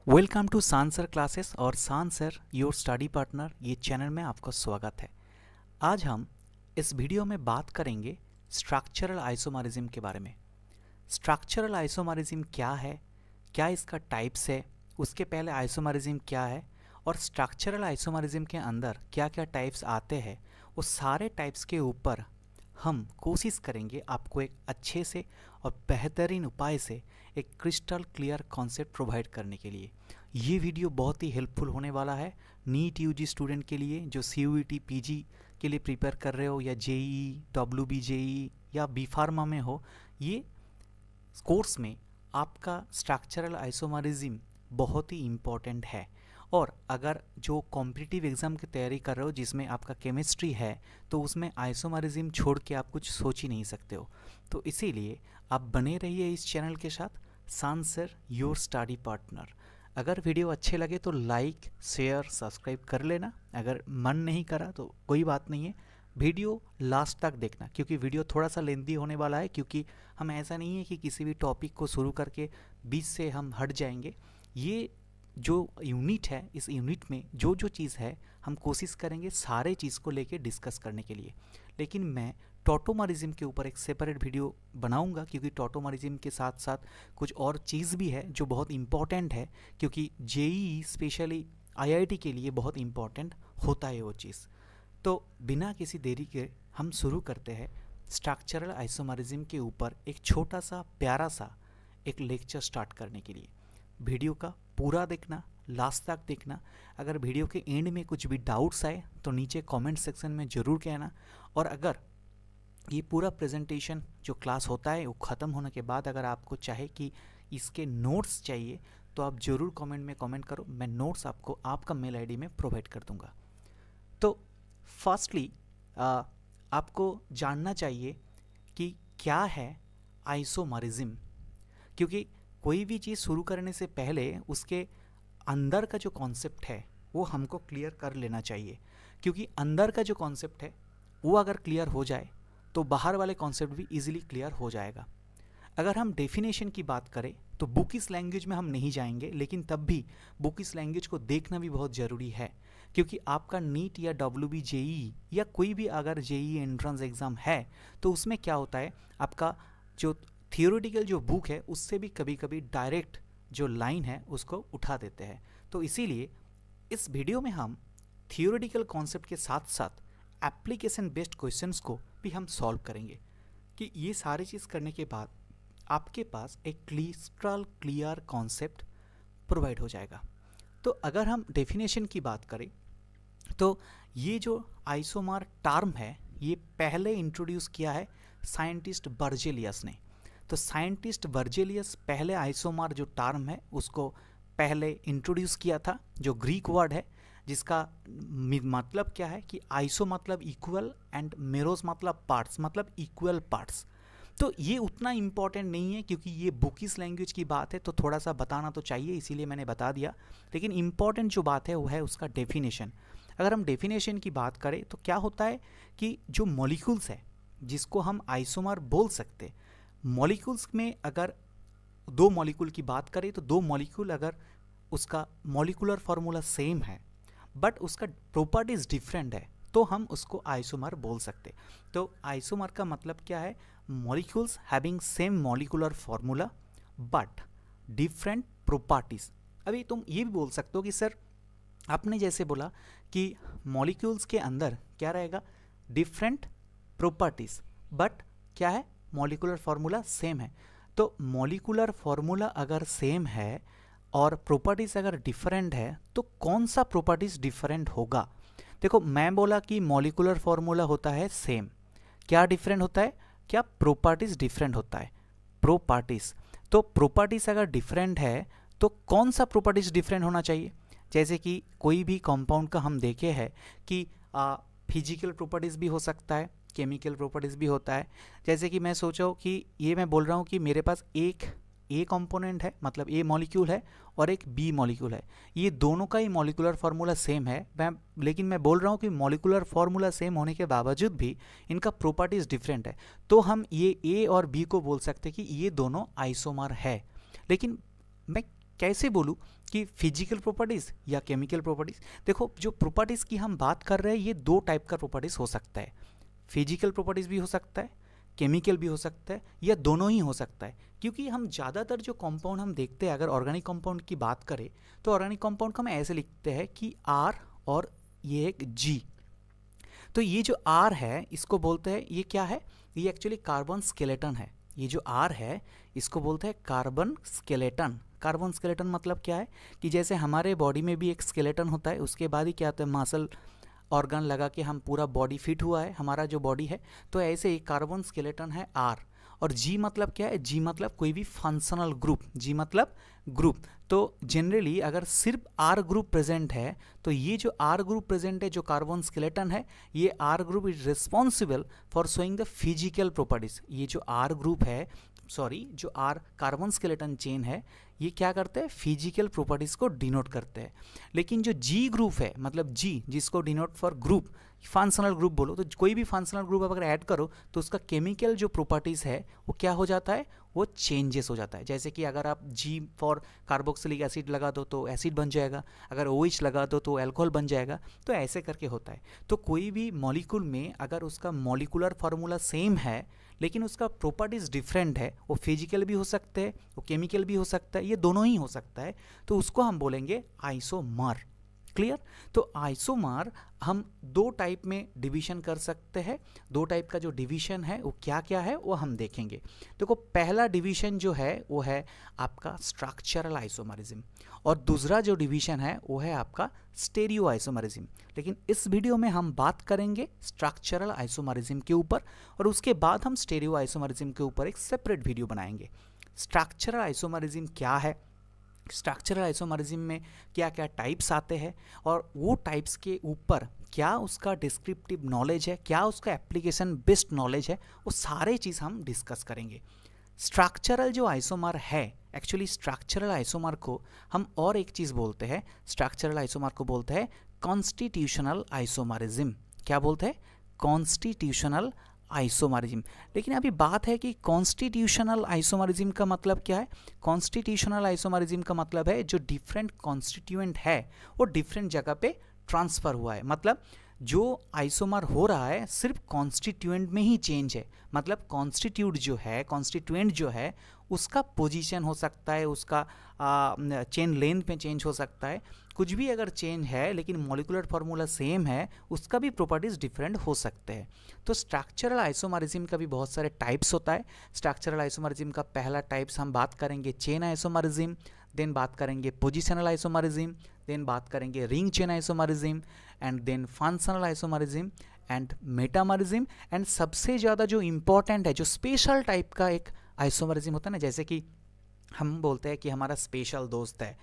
Welcome to सान sir classes और सान सर योर स्टडी पार्टनर ये चैनल में आपका स्वागत है। आज हम इस वीडियो में बात करेंगे स्ट्रक्चरल आइसोमरिज्म के बारे में। स्ट्रक्चरल आइसोमरिज्म क्या है, क्या इसका टाइप्स है, उसके पहले आइसोमरिज्म क्या है और स्ट्रक्चरल आइसोमरिज्म के अंदर क्या क्या टाइप्स आते हैं, वो सारे टाइप्स के ऊपर हम कोशिश करेंगे आपको एक अच्छे से और बेहतरीन उपाय से एक क्रिस्टल क्लियर कॉन्सेप्ट प्रोवाइड करने के लिए। ये वीडियो बहुत ही हेल्पफुल होने वाला है नीट यूजी स्टूडेंट के लिए जो CUET पीजी के लिए प्रिपेयर कर रहे हो या JEE, WB JEE या बी फार्मा में हो। ये कोर्स में आपका स्ट्रक्चरल आइसोमरिज्म बहुत ही इम्पॉर्टेंट है। और अगर जो कॉम्पिटिटिव एग्ज़ाम की तैयारी कर रहे हो जिसमें आपका केमिस्ट्री है तो उसमें आइसोमरिज्म छोड़ के आप कुछ सोच ही नहीं सकते हो। तो इसीलिए आप बने रहिए इस चैनल के साथ, सान सर योर स्टडी पार्टनर। अगर वीडियो अच्छे लगे तो लाइक शेयर सब्सक्राइब कर लेना, अगर मन नहीं करा तो कोई बात नहीं है, वीडियो लास्ट तक देखना क्योंकि वीडियो थोड़ा सा लेंथी होने वाला है। क्योंकि हम ऐसा नहीं है कि किसी भी टॉपिक को शुरू करके बीच से हम हट जाएंगे। ये जो यूनिट है, इस यूनिट में जो जो चीज़ है हम कोशिश करेंगे सारे चीज़ को लेके डिस्कस करने के लिए। लेकिन मैं टॉटोमरिज्म के ऊपर एक सेपरेट वीडियो बनाऊंगा क्योंकि टॉटोमरिज्म के साथ साथ कुछ और चीज़ भी है जो बहुत इम्पॉर्टेंट है, क्योंकि JEE स्पेशली IIT के लिए बहुत इम्पॉर्टेंट होता है वो चीज़। तो बिना किसी देरी के हम शुरू करते हैं स्ट्रक्चरल आइसोमरिज्म के ऊपर एक छोटा सा प्यारा सा एक लेक्चर स्टार्ट करने के लिए। वीडियो का पूरा देखना, लास्ट तक देखना। अगर वीडियो के एंड में कुछ भी डाउट्स आए तो नीचे कमेंट सेक्शन में ज़रूर कहना। और अगर ये पूरा प्रेजेंटेशन जो क्लास होता है वो ख़त्म होने के बाद अगर आपको चाहे कि इसके नोट्स चाहिए तो आप ज़रूर कमेंट में कमेंट करो, मैं नोट्स आपको आपका मेल ID में प्रोवाइड कर दूंगा। तो फर्स्टली आपको जानना चाहिए कि क्या है आइसोमरिज्म, क्योंकि कोई भी चीज़ शुरू करने से पहले उसके अंदर का जो कॉन्सेप्ट है वो हमको क्लियर कर लेना चाहिए। क्योंकि अंदर का जो कॉन्सेप्ट है वो अगर क्लियर हो जाए तो बाहर वाले कॉन्सेप्ट भी इजीली क्लियर हो जाएगा। अगर हम डेफिनेशन की बात करें तो बुकिश लैंग्वेज में हम नहीं जाएंगे, लेकिन तब भी बुकिश लैंग्वेज को देखना भी बहुत ज़रूरी है। क्योंकि आपका नीट या WB JEE या कोई भी अगर JEE एंट्रेंस एग्ज़ाम है तो उसमें क्या होता है, आपका जो थियोरेटिकल जो बुक है उससे भी कभी कभी डायरेक्ट जो लाइन है उसको उठा देते हैं। तो इसीलिए इस वीडियो में हम थियोरेटिकल कॉन्सेप्ट के साथ साथ एप्लीकेशन बेस्ड क्वेश्चंस को भी हम सॉल्व करेंगे कि ये सारी चीज़ करने के बाद आपके पास एक क्रिस्टल क्लियर कॉन्सेप्ट प्रोवाइड हो जाएगा। तो अगर हम डेफिनेशन की बात करें तो ये जो आइसोमर टर्म है ये पहले इंट्रोड्यूस किया है साइंटिस्ट बर्जेलियस ने। तो साइंटिस्ट बर्जेलियस पहले आइसोमर जो टर्म है उसको पहले इंट्रोड्यूस किया था, जो ग्रीक वर्ड है जिसका मतलब क्या है कि आइसो मतलब इक्वल एंड मेरोस मतलब पार्ट्स, मतलब इक्वल पार्ट्स। तो ये उतना इम्पॉर्टेंट नहीं है क्योंकि ये बुकिश लैंग्वेज की बात है तो थोड़ा सा बताना तो चाहिए, इसीलिए मैंने बता दिया। लेकिन इम्पॉर्टेंट जो बात है वो है उसका डेफिनेशन। अगर हम डेफिनेशन की बात करें तो क्या होता है कि जो मॉलिक्यूल्स है जिसको हम आइसोमर बोल सकते, मॉलिक्यूल्स में अगर दो मॉलिक्यूल की बात करें तो दो मॉलिक्यूल अगर उसका मॉलिक्यूलर फार्मूला सेम है बट उसका प्रॉपर्टीज डिफरेंट है तो हम उसको आइसोमर बोल सकते। तो आइसोमर का मतलब क्या है, molecules having same molecular formula but different properties. अभी तुम ये भी बोल सकते हो कि सर आपने जैसे बोला कि मॉलिक्यूल्स के अंदर क्या रहेगा, डिफरेंट प्रॉपर्टीज बट क्या है, मॉलिक्यूलर फार्मूला सेम है। तो मॉलिक्यूलर फार्मूला अगर सेम है और प्रॉपर्टीज अगर डिफरेंट है तो कौन सा प्रॉपर्टीज डिफरेंट होगा। देखो मैं बोला कि मॉलिक्यूलर फार्मूला होता है सेम, क्या डिफरेंट होता है, क्या प्रॉपर्टीज डिफरेंट होता है, प्रॉपर्टीज। तो प्रॉपर्टीज अगर डिफरेंट है तो कौन सा प्रॉपर्टीज डिफरेंट होना चाहिए। जैसे कि कोई भी कंपाउंड का हम देखे हैं कि फिजिकल प्रॉपर्टीज भी हो सकता है, केमिकल प्रॉपर्टीज़ भी होता है। जैसे कि मैं सोचो कि ये मैं बोल रहा हूँ कि मेरे पास एक ए कंपोनेंट है, मतलब ए मॉलिक्यूल है और एक बी मॉलिक्यूल है, ये दोनों का ही मॉलिक्यूलर फार्मूला सेम है लेकिन मैं बोल रहा हूँ कि मॉलिक्यूलर फार्मूला सेम होने के बावजूद भी इनका प्रॉपर्टीज़ डिफरेंट है, तो हम ये ए और बी को बोल सकते हैं कि ये दोनों आइसोमर है। लेकिन मैं कैसे बोलूँ कि फिजिकल प्रॉपर्टीज़ या केमिकल प्रॉपर्टीज़। देखो जो प्रॉपर्टीज़ की हम बात कर रहे हैं ये दो टाइप का प्रॉपर्टीज़ हो सकता है, फिजिकल प्रॉपर्टीज़ भी हो सकता है, केमिकल भी हो सकता है, या दोनों ही हो सकता है। क्योंकि हम ज़्यादातर जो कंपाउंड हम देखते हैं, अगर ऑर्गेनिक कंपाउंड की बात करें तो ऑर्गेनिक कंपाउंड को हम ऐसे लिखते हैं कि R और ये एक G। तो ये जो R है इसको बोलते हैं, ये क्या है, ये एक्चुअली कार्बन स्केलेटन है। ये जो R है इसको बोलते हैं कार्बन स्केलेटन। कार्बन स्केलेटन मतलब क्या है कि जैसे हमारे बॉडी में भी एक स्केलेटन होता है, उसके बाद ही क्या होता है मसल ऑर्गन लगा के हम पूरा बॉडी फिट हुआ है हमारा जो बॉडी है, तो ऐसे ही कार्बन स्केलेटन है R। और G मतलब क्या है, G मतलब कोई भी फंक्शनल ग्रुप, G मतलब ग्रुप। तो जनरली अगर सिर्फ R ग्रुप प्रेजेंट है तो ये जो R ग्रुप प्रेजेंट है जो कार्बन स्केलेटन है, ये R group is responsible for showing the physical properties. ये जो R ग्रुप है, सॉरी जो R कार्बन स्केलेटन चेन है, ये क्या करते हैं, फिजिकल प्रॉपर्टीज को डिनोट करते हैं। लेकिन जो G ग्रुप है, मतलब G जिसको denote for group, functional group बोलो, तो कोई भी फंक्शनल ग्रुप अगर ऐड करो तो उसका केमिकल जो प्रॉपर्टीज है वो क्या हो जाता है, वो चेंजेस हो जाता है। जैसे कि अगर आप G फॉर कार्बोक्सिलिक एसिड लगा दो तो एसिड बन जाएगा, अगर OH लगा दो तो अल्कोहल बन जाएगा, तो ऐसे करके होता है। तो कोई भी मॉलिक्यूल में अगर उसका मॉलिकुलर फार्मूला सेम है लेकिन उसका प्रॉपर्टीज डिफरेंट है, वो फिजिकल भी हो सकते हैं, वो केमिकल भी हो सकता है, ये दोनों ही हो सकता है, तो उसको हम बोलेंगे आइसोमर। क्लियर। तो आइसोमर हम दो टाइप में डिवीजन कर सकते हैं। दो टाइप का जो डिवीजन है वो क्या क्या है वो हम देखेंगे। देखो पहला डिवीजन जो है वो है आपका स्ट्रक्चरल आइसोमरिज्म, और दूसरा जो डिवीजन है वो है आपका स्टेरियो आइसोमरिज्म। लेकिन इस वीडियो में हम बात करेंगे स्ट्रक्चरल आइसोमरिज्म के ऊपर, और उसके बाद हम स्टेरियो आइसोमरिज्म के ऊपर एक सेपरेट वीडियो बनाएंगे। स्ट्रक्चरल आइसोमरिज्म क्या है, स्ट्रक्चरल आइसोमरिज्म में क्या क्या टाइप्स आते हैं, और वो टाइप्स के ऊपर क्या उसका डिस्क्रिप्टिव नॉलेज है, क्या उसका एप्लीकेशन बेस्ड नॉलेज है, वो सारे चीज़ हम डिस्कस करेंगे। स्ट्रक्चरल जो आइसोमर है, एक्चुअली स्ट्रक्चरल आइसोमर को हम और एक चीज़ बोलते हैं, स्ट्रक्चरल आइसोमर को बोलते हैं कॉन्स्टिट्यूशनल आइसोमरिज्म। क्या बोलते हैं, कॉन्स्टिट्यूशनल आइसोमरिज्म। लेकिन अभी बात है कि कॉन्स्टिट्यूशनल आइसोमरिज्म का मतलब क्या है। कॉन्स्टिट्यूशनल आइसोमरिज्म का मतलब है जो डिफरेंट कॉन्स्टिट्यूएंट है वो डिफरेंट जगह पे ट्रांसफ़र हुआ है, मतलब जो आइसोमर हो रहा है सिर्फ कॉन्स्टिट्यूएंट में ही चेंज है, मतलब कॉन्स्टिट्यूएंट जो है उसका पोजीशन हो सकता है, उसका चेन लेंथ में चेंज हो सकता है, कुछ भी अगर चेंज है लेकिन मॉलिकुलर फार्मूला सेम है उसका भी प्रॉपर्टीज़ डिफरेंट हो सकते हैं। तो स्ट्रक्चरल आइसोमरिज्म का भी बहुत सारे टाइप्स होता है। स्ट्रक्चरल आइसोमरिज्म का पहला टाइप्स हम बात करेंगे चेन आइसोमरिज्म, देन बात करेंगे पोजिशनल आइसोमरिज्म, देन बात करेंगे ring chain isomerism, and then functional isomerism and metamerism, and सबसे ज़्यादा जो इम्पोर्टेंट है, जो स्पेशल टाइप का एक आइसोमरिज्म होता है ना, जैसे कि हम बोलते हैं कि हमारा स्पेशल दोस्त है,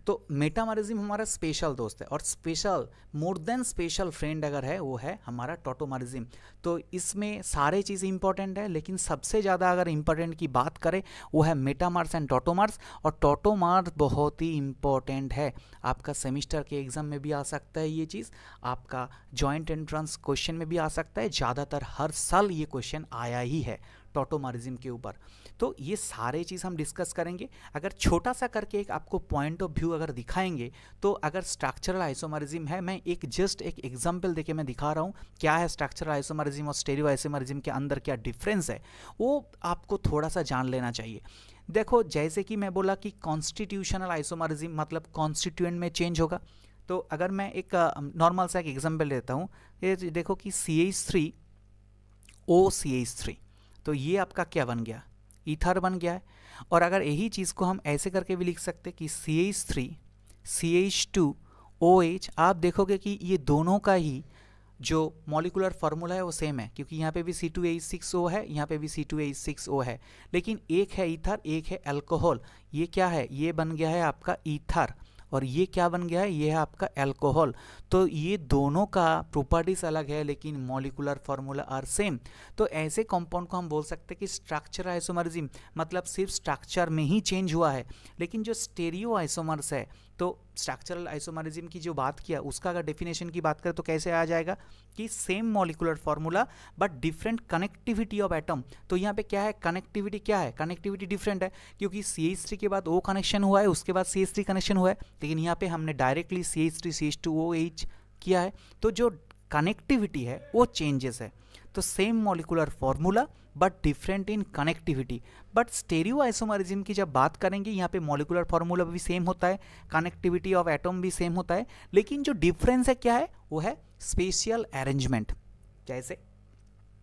तो मेटामरिज्म हमारा स्पेशल दोस्त है, और स्पेशल मोर देन स्पेशल फ्रेंड अगर है वो है हमारा टोटोमरिज्म। तो इसमें सारे चीज़ इंपॉर्टेंट है, लेकिन सबसे ज़्यादा अगर इंपॉर्टेंट की बात करें वो है मेटामर्स एंड टोटोमर्स, और टोटोमर्स बहुत ही इंपॉर्टेंट है, आपका सेमिस्टर के एग्जाम में भी आ सकता है ये चीज़, आपका जॉइंट एंट्रेंस क्वेश्चन में भी आ सकता है, ज़्यादातर हर साल ये क्वेश्चन आया ही है टोटोमरिज्म के ऊपर। तो ये सारे चीज़ हम डिस्कस करेंगे। अगर छोटा सा करके एक आपको पॉइंट ऑफ व्यू अगर दिखाएंगे, तो अगर स्ट्रक्चरल आइसोमरिज्म है, मैं एक जस्ट एक एग्जांपल देके मैं दिखा रहा हूँ क्या है स्ट्रक्चरल आइसोमरिज्म और स्टेरियो आइसोमरिज्म के अंदर क्या डिफरेंस है, वो आपको थोड़ा सा जान लेना चाहिए। देखो जैसे कि मैं बोला कि कॉन्स्टिट्यूशनल आइसोमरिज्म मतलब कॉन्स्टिट्यूएंट में चेंज होगा, तो अगर मैं एक नॉर्मल सा एक एग्जाम्पल देता हूँ, ये देखो कि CH3 OCH3, तो ये आपका क्या बन गया, ईथर बन गया है। और अगर यही चीज़ को हम ऐसे करके भी लिख सकते कि CH3 CH2 OH, आप देखोगे कि ये दोनों का ही जो मॉलिकुलर फार्मूला है वो सेम है, क्योंकि यहाँ पे भी C2H6O है, यहाँ पे भी C2H6O है, लेकिन एक है ईथर एक है अल्कोहल। ये क्या है, ये बन गया है आपका ईथर, और ये क्या बन गया है, ये है आपका अल्कोहल। तो ये दोनों का प्रॉपर्टीज अलग है लेकिन मॉलिकुलर फार्मूला आर सेम। तो ऐसे कंपाउंड को हम बोल सकते हैं कि स्ट्रक्चरल आइसोमरिज्म मतलब सिर्फ स्ट्रक्चर में ही चेंज हुआ है, लेकिन जो स्टेरियो आइसोमर्स है तो स्ट्रक्चरल आइसोमरिज्म की जो बात किया उसका अगर डेफिनेशन की बात करें तो कैसे आ जाएगा कि same molecular formula but different connectivity of atom. तो यहाँ पे क्या है, कनेक्टिविटी क्या है, कनेक्टिविटी डिफरेंट है, क्योंकि CH3 के बाद O कनेक्शन हुआ है, उसके बाद CH3 कनेक्शन हुआ है, लेकिन यहाँ पे हमने डायरेक्टली CH3 CH2OH किया है, तो जो कनेक्टिविटी है वो चेंजेस है। तो same molecular formula but different in connectivity. But stereo isomerism की जब बात करेंगे यहाँ पे मॉलिक्यूलर फॉर्मूला भी सेम होता है, कनेक्टिविटी ऑफ एटम भी सेम होता है, लेकिन जो डिफरेंस है क्या है वो है स्पेशियल अरेंजमेंट।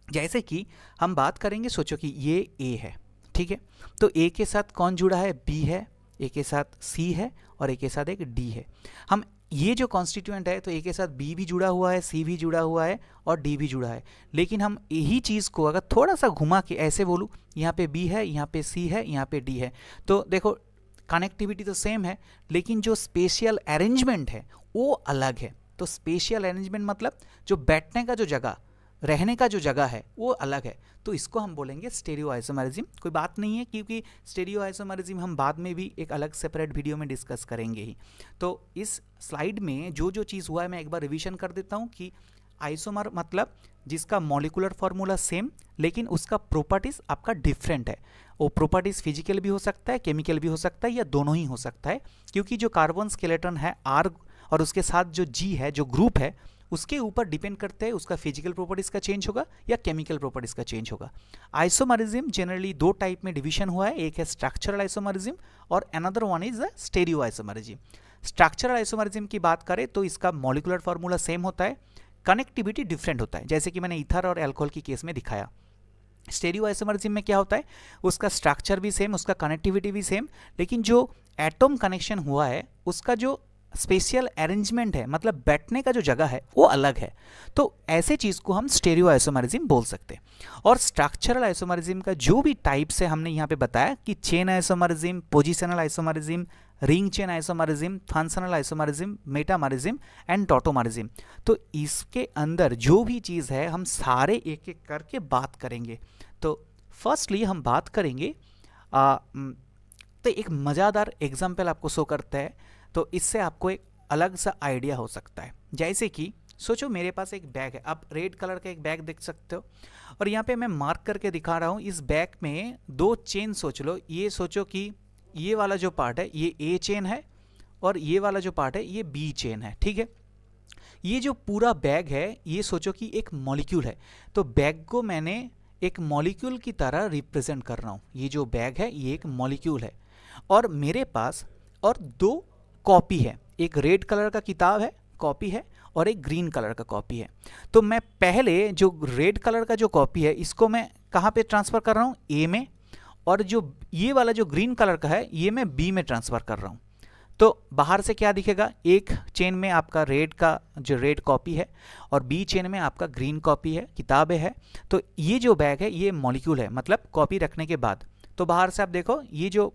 जैसे कि हम बात करेंगे, सोचो कि ये A है, ठीक है, तो A के साथ कौन जुड़ा है, B है, A के साथ C है और A के साथ एक D है। हम ये जो कॉन्स्टिट्यूएंट है तो A के साथ B भी जुड़ा हुआ है, C भी जुड़ा हुआ है और D भी जुड़ा है, लेकिन हम यही चीज़ को अगर थोड़ा सा घुमा के ऐसे बोलूँ, यहाँ पे B है, यहाँ पे C है, यहाँ पे D है, तो देखो कनेक्टिविटी तो सेम है लेकिन जो स्पेशियल अरेंजमेंट है वो अलग है। तो स्पेशियल अरेंजमेंट मतलब जो बैठने का जो जगह, रहने का जो जगह है वो अलग है, तो इसको हम बोलेंगे स्टेरियो आइसोमरिज्म। कोई बात नहीं है क्योंकि स्टेरियो आइसोमरिज्म हम बाद में भी एक अलग सेपरेट वीडियो में डिस्कस करेंगे ही। तो इस स्लाइड में जो जो चीज़ हुआ है मैं एक बार रिवीजन कर देता हूँ कि आइसोमर मतलब जिसका मॉलिक्यूलर फॉर्मूला सेम लेकिन उसका प्रॉपर्टीज आपका डिफरेंट है। वो प्रॉपर्टीज फिजिकल भी हो सकता है, केमिकल भी हो सकता है, या दोनों ही हो सकता है, क्योंकि जो कार्बन स्केलेटन है R और उसके साथ जो G है, जो ग्रुप है, उसके ऊपर डिपेंड करते हैं उसका फिजिकल प्रॉपर्टीज का चेंज होगा या केमिकल प्रॉपर्टीज का चेंज होगा। आइसोमरिज्म जनरली दो टाइप में डिवीजन हुआ है, एक है स्ट्रक्चरल आइसोमरिज्म और another one is the stereo isomerism. Structural isomerism की बात करें तो इसका मॉलिक्यूलर फॉर्मूला सेम होता है, कनेक्टिविटी डिफरेंट होता है, जैसे कि मैंने ईथर और एल्कोहल की केस में दिखाया। स्टेरियो आइसोमरिज्म में क्या होता है, उसका स्ट्रक्चर भी सेम, उसका कनेक्टिविटी भी सेम, लेकिन जो एटम कनेक्शन हुआ है उसका जो स्पेशियल अरेंजमेंट है, मतलब बैठने का जो जगह है वो अलग है। तो ऐसे चीज़ को हम स्टेरियो आइसोमरिज्म बोल सकते हैं। और स्ट्रक्चरल आइसोमरिज्म का जो भी टाइप्स है हमने यहाँ पे बताया कि chain isomerism, positional isomerism, ring chain isomerism, functional isomerism, metamerism and tautomerism. तो इसके अंदर जो भी चीज़ है हम सारे एक एक करके बात करेंगे। तो फर्स्टली हम बात करेंगे तो एक मज़ेदार एग्जाम्पल आपको शो करता है, तो इससे आपको एक अलग सा आइडिया हो सकता है। जैसे कि सोचो मेरे पास एक बैग है, आप रेड कलर का एक बैग देख सकते हो और यहाँ पे मैं मार्क करके दिखा रहा हूँ। इस बैग में दो चेन सोच लो, ये सोचो कि ये वाला जो पार्ट है ये A चेन है और ये वाला जो पार्ट है ये B चेन है, ठीक है। ये जो पूरा बैग है ये सोचो कि एक मॉलिक्यूल है, तो बैग को मैंने एक मॉलिक्यूल की तरह रिप्रेजेंट कर रहा हूँ। ये जो बैग है ये एक मॉलिक्यूल है और मेरे पास और दो कॉपी है, एक रेड कलर का किताब है कॉपी है और एक ग्रीन कलर का कॉपी है। तो मैं पहले जो रेड कलर का जो कॉपी है इसको मैं कहाँ पे ट्रांसफ़र कर रहा हूँ, A में, और जो ये वाला जो ग्रीन कलर का है ये मैं B में ट्रांसफ़र कर रहा हूँ। तो बाहर से क्या दिखेगा, एक चेन में आपका रेड का जो रेड कॉपी है और B चेन में आपका ग्रीन कॉपी है, किताबें है। तो ये जो बैग है ये मॉलिक्यूल है, मतलब कॉपी रखने के बाद। तो बाहर से आप देखो ये जो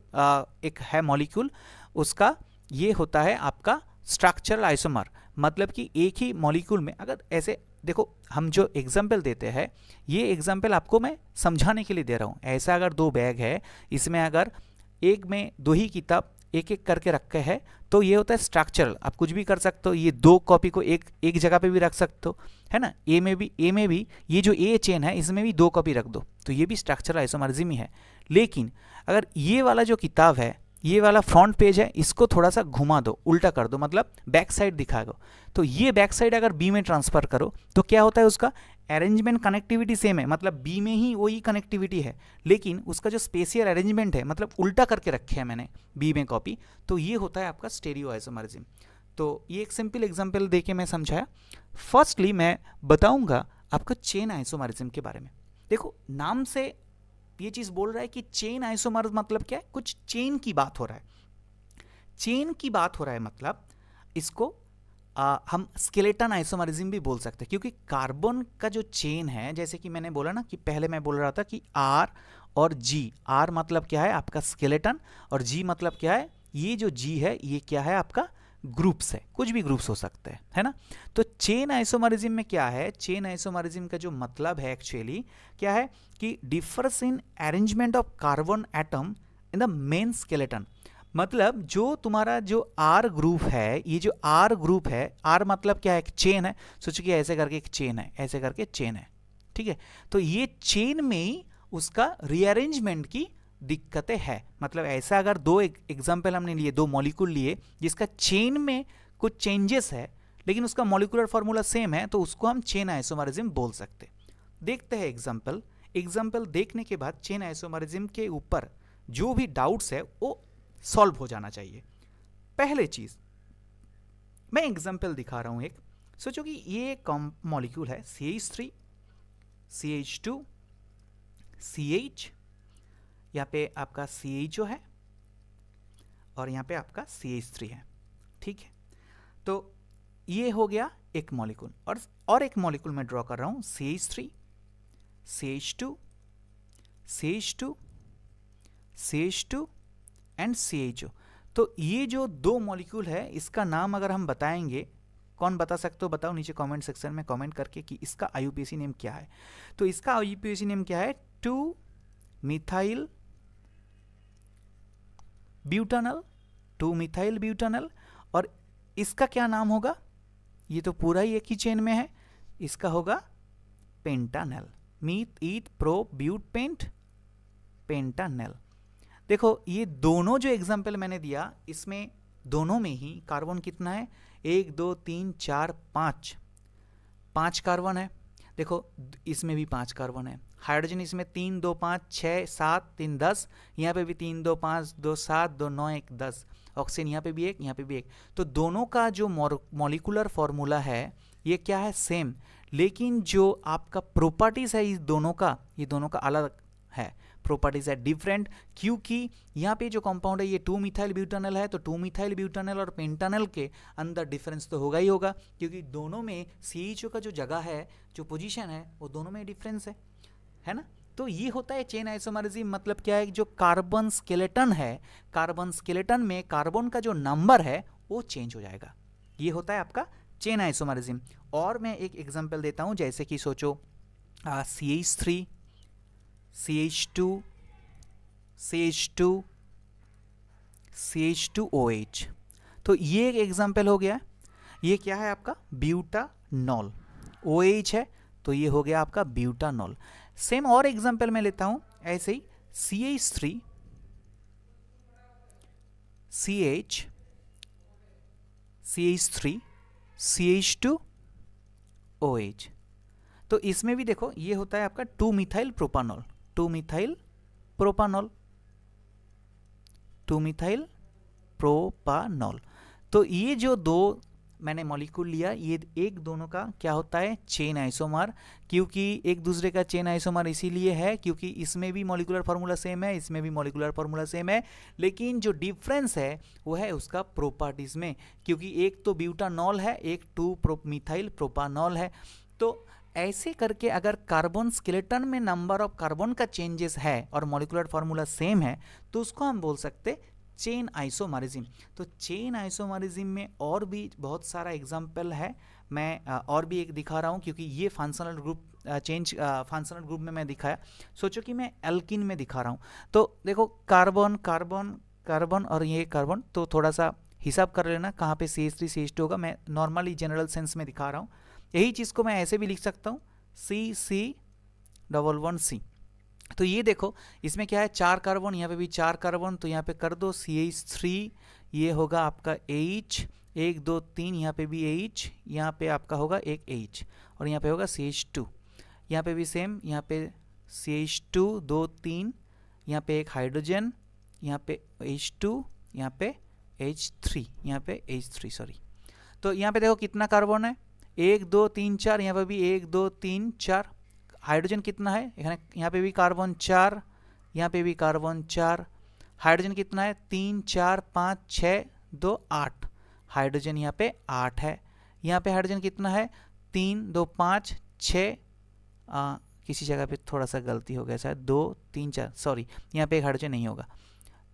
एक है मॉलिक्यूल, उसका ये होता है आपका स्ट्रक्चरल आइसोमर, मतलब कि एक ही मॉलिक्यूल में अगर ऐसे देखो, हम जो एग्जाम्पल देते हैं ये एग्जाम्पल आपको मैं समझाने के लिए दे रहा हूँ। ऐसा अगर दो बैग है, इसमें अगर एक में दो ही किताब एक एक करके रखे हैं तो ये होता है स्ट्रक्चरल। आप कुछ भी कर सकते हो, ये दो कॉपी को एक जगह पे भी रख सकते हो, है ना। ए में भी ये जो A चेन है इसमें भी दो कॉपी रख दो, तो ये भी स्ट्रक्चरल आइसोमरिज्म ही है। लेकिन अगर ये वाला जो किताब है, ये वाला फ्रंट पेज है, इसको थोड़ा सा घुमा दो, उल्टा कर दो, मतलब बैक साइड दिखा दो, तो ये बैक साइड अगर B में ट्रांसफ़र करो तो क्या होता है, उसका अरेंजमेंट कनेक्टिविटी सेम है, मतलब B में ही वही कनेक्टिविटी है, लेकिन उसका जो स्पेशियल अरेंजमेंट है मतलब उल्टा करके रखे है मैंने B में कॉपी, तो ये होता है आपका स्टेरियो आइसोमरिज्म। तो ये एक सिंपल एग्जाम्पल दे के मैं समझाया। फर्स्टली मैं बताऊंगा आपका चेन आइसोमरिज्म के बारे में। देखो नाम से ये चीज़ बोल रहा है कि चेन आइसोमर मतलब क्या है, कुछ चेन की बात हो रहा है। चेन की बात हो रहा है मतलब इसको हम स्केलेटन आइसोमरिज्म भी बोल सकते हैं, क्योंकि कार्बन का जो चेन है, जैसे कि मैंने बोला ना कि पहले मैं बोल रहा था कि R और G, R मतलब क्या है आपका स्केलेटन और G मतलब क्या है, ये जो G है ये क्या है आपका ग्रुप्स है, कुछ भी ग्रुप्स हो सकते हैं, है ना। तो चेन आइसोमरिज्म में क्या है, चेन आइसोमरिज्म का जो मतलब है एक्चुअली क्या है कि differs in arrangement of carbon atom in the main skeleton, मतलब जो तुम्हारा जो आर ग्रुप है, ये जो आर ग्रुप है, आर मतलब क्या है, एक चेन है। सोचो कि ऐसे करके एक चेन है, ऐसे करके चेन है, ठीक है। तो ये चेन में ही उसका रीअरेंजमेंट की दिक्कतें है। मतलब ऐसा अगर दो एग्जाम्पल हमने लिए, दो मॉलिक्यूल लिए जिसका चेन में कुछ चेंजेस है लेकिन उसका मॉलिक्यूलर फॉर्मूला सेम है, तो उसको हम चेन आइसोमरिज्म बोल सकते। देखते हैं एग्जाम्पल देखने के बाद चेन आइसोमरिज्म के ऊपर जो भी डाउट्स है वो सॉल्व हो जाना चाहिए। पहले चीज मैं एग्जाम्पल दिखा रहा हूं एक। सोचो कि ये एक मॉलिक्यूल है CH3, CH2, CH, यहाँ पे आपका CHO है और यहाँ पे आपका CH3 है, ठीक है। तो ये हो गया एक मॉलिक्यूल, और एक मॉलिक्यूल मैं ड्रॉ कर रहा हूं CH3, CH2, CH2, CH2 and CHO। तो ये जो दो मॉलिक्यूल है इसका नाम अगर हम बताएंगे, कौन बता सकते हो बताओ नीचे कमेंट सेक्शन में कमेंट करके कि इसका IUPAC नेम क्या है। तो इसका IUPAC नेम क्या है, 2-मिथाइल ब्यूटानल, 2-मिथाइल ब्यूटानल। और इसका क्या नाम होगा, ये तो पूरा ही एक ही चेन में है, इसका होगा pentanal, meth eth pro but pent pentanal. देखो ये दोनों जो एग्जाम्पल मैंने दिया इसमें दोनों में ही कार्बन कितना है, 1 2 3 4 5 कार्बन है। देखो इसमें भी 5 कार्बन है। हाइड्रोजन इसमें 3 2 5 6 7 3 10, यहाँ पे भी 3 2 5 2 7 2 9 1 10। ऑक्सीजन यहाँ पे भी एक, यहाँ पे भी एक। तो दोनों का जो मॉलिक्यूलर फॉर्मूला है ये क्या है, सेम, लेकिन जो आपका प्रॉपर्टीज है इस दोनों का, ये दोनों का अलग है, प्रॉपर्टीज है डिफरेंट। क्योंकि यहाँ पे जो कंपाउंड है ये 2-मिथाइल ब्यूटानल है, तो 2-मिथाइल ब्यूटानल और पेंटानल के अंदर डिफरेंस तो होगा ही होगा, क्योंकि दोनों में CHO का जो जगह है, जो पोजीशन है, वो दोनों में डिफरेंस है ना। तो ये होता है चेन आइसोमरिज्म। मतलब क्या है, जो कार्बन स्केलेटन है, कार्बन स्केलेटन में कार्बन का जो नंबर है वो चेंज हो जाएगा। ये होता है आपका चेन आइसोमरिज्म। और मैं एक एग्जांपल देता हूं, जैसे कि सोचो CH3, CH2, CH2, CH2OH। तो ये एक एग्जांपल हो गया। ये क्या है आपका ब्यूटानॉल, OH है तो ये हो गया आपका ब्यूटानॉल। सेम और एग्जांपल मैं लेता हूं ऐसे ही CH3, CH, CH3, CH2, OH। तो इसमें भी देखो ये होता है आपका 2-मिथाइल प्रोपानॉल, 2-मिथाइल प्रोपानॉल, 2-मिथाइल प्रोपानॉल। तो ये जो दो मैंने मॉलिक्यूल लिया, ये एक दोनों का क्या होता है, चेन आइसोमर। क्योंकि एक दूसरे का चेन आइसोमर इसीलिए है क्योंकि इसमें भी मॉलिक्यूलर फार्मूला सेम है, इसमें भी मॉलिक्यूलर फार्मूला सेम है, लेकिन जो डिफरेंस है वो है उसका प्रॉपर्टीज में। क्योंकि एक तो ब्यूटानॉल है, एक 2-मिथाइल प्रोपानॉल है। तो ऐसे करके अगर कार्बन स्केलेटन में नंबर ऑफ कार्बन का चेंजेस है और मॉलिक्यूलर फार्मूला सेम है तो उसको हम बोल सकते चेन आइसोमरिज्म। तो चेन आइसोमरिज्म में और भी बहुत सारा एग्जाम्पल है, मैं और भी एक दिखा रहा हूँ क्योंकि ये फंक्शनल ग्रुप फंक्शनल ग्रुप में मैं दिखाया। सोचो कि मैं एल्किन में दिखा रहा हूँ। तो देखो कार्बन कार्बन कार्बन और ये कार्बन, तो थोड़ा सा हिसाब कर लेना कहाँ पे CH3 CH2 होगा। मैं नॉर्मली जनरल सेंस में दिखा रहा हूँ। यही चीज़ को मैं ऐसे भी लिख सकता हूँ CC11C। तो ये देखो इसमें क्या है, 4 कार्बन, यहाँ पे भी 4 कार्बन, तो यहाँ पे कर दो CH3, ये होगा आपका H, 1 2 3, यहाँ पे भी H, यहाँ पे आपका होगा एक H, और यहाँ पे होगा CH2, यहाँ पे भी सेम, यहाँ पे CH2 2 3, यहाँ पे एक हाइड्रोजन, यहाँ पे H2, यहाँ पे H3, यहाँ पे H3 सॉरी। तो यहाँ पे देखो कितना कार्बन है, 1 2 3 4, यहाँ पे भी 1 2 3 4। हाइड्रोजन कितना है, यहाँ पे भी कार्बन 4, यहाँ पे भी कार्बन 4। हाइड्रोजन कितना है, 3 4 5 6 2 8। हाइड्रोजन यहाँ पे 8 है। यहाँ पे हाइड्रोजन कितना है, 3 2 5 6, किसी जगह पे थोड़ा सा गलती हो गया शायद, 2 3 4 सॉरी, यहाँ पे एक हाइड्रोजन नहीं होगा।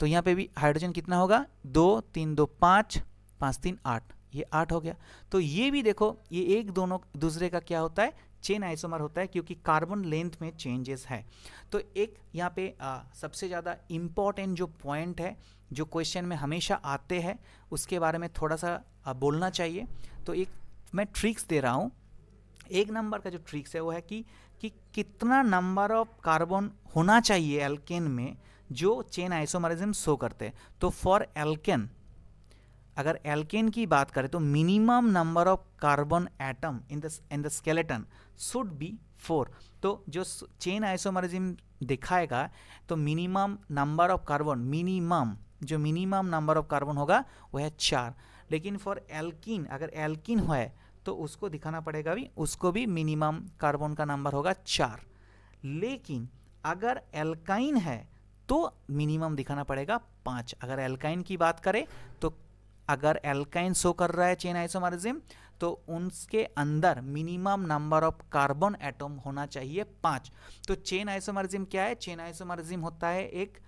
तो यहाँ पे भी हाइड्रोजन कितना होगा, 2 3 2 5 5 3 8, ये 8 हो गया। तो ये भी देखो ये एक दोनों दूसरे का क्या होता है, चेन आइसोमर होता है क्योंकि कार्बन लेंथ में चेंजेस है। तो एक यहाँ पे सबसे ज़्यादा इम्पॉर्टेंट जो पॉइंट है जो क्वेश्चन में हमेशा आते हैं उसके बारे में थोड़ा सा बोलना चाहिए। तो एक मैं ट्रिक्स दे रहा हूँ। एक नंबर का जो ट्रिक्स है वो है कि कितना नंबर ऑफ कार्बन होना चाहिए एल्केन में जो चेन आइसोमरिज्म शो करते हैं। तो फॉर एल्केन, अगर एल्केन की बात करें तो minimum number of carbon atom in the skeleton should be 4। तो जो चेन आइसोमरिज्म दिखाएगा तो minimum number of carbon, minimum number of carbon होगा वो है 4। लेकिन फॉर एल्कीन, अगर एल्कीन है तो उसको दिखाना पड़ेगा भी, उसको भी मिनिमम कार्बन का नंबर होगा 4। लेकिन अगर एल्काइन है तो मिनिमम दिखाना पड़ेगा 5। अगर एल्काइन की बात करें तो अगर एल्काइन शो कर रहा है चेन आइसोमरिज्म तो उनके अंदर minimum number of carbon atom होना चाहिए 5। तो चेन आइसोमरिज्म क्या है? चेन आइसोमरिज्म होता है एक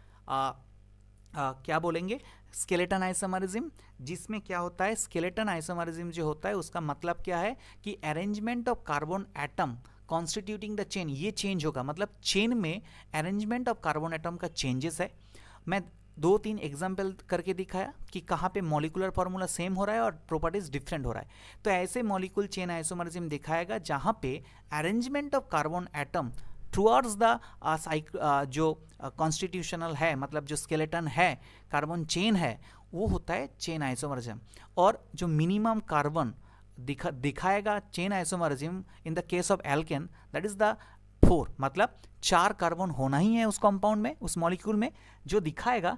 क्या बोलेंगे, स्केलेटन आइसोमरिज्म, जिसमें क्या होता है, स्केलेटन आइसोमरिज्म जो होता है उसका मतलब क्या है कि arrangement of carbon atom constituting the chain, ये चेंज होगा। मतलब चेन में अरेंजमेंट ऑफ कार्बन एटम का चेंजेस है। मैं 2-3 एग्जाम्पल करके दिखाया कि कहाँ पे मॉलिकुलर फार्मूला सेम हो रहा है और प्रॉपर्टीज डिफरेंट हो रहा है। तो ऐसे मॉलिक्यूल चेन आइसोमरिज्म दिखाएगा जहाँ पे arrangement of carbon atom towards the जो कॉन्स्टिट्यूशनल है, मतलब जो स्केलेटन है, कार्बन चेन है, वो होता है चेन आइसोमरिज्म। और जो मिनिमम कार्बन दिखाएगा chain isomerism in the case of alkene, that is the 4। मतलब 4 कार्बन होना ही है उस कंपाउंड में, उस मॉलिक्यूल में, जो दिखाएगा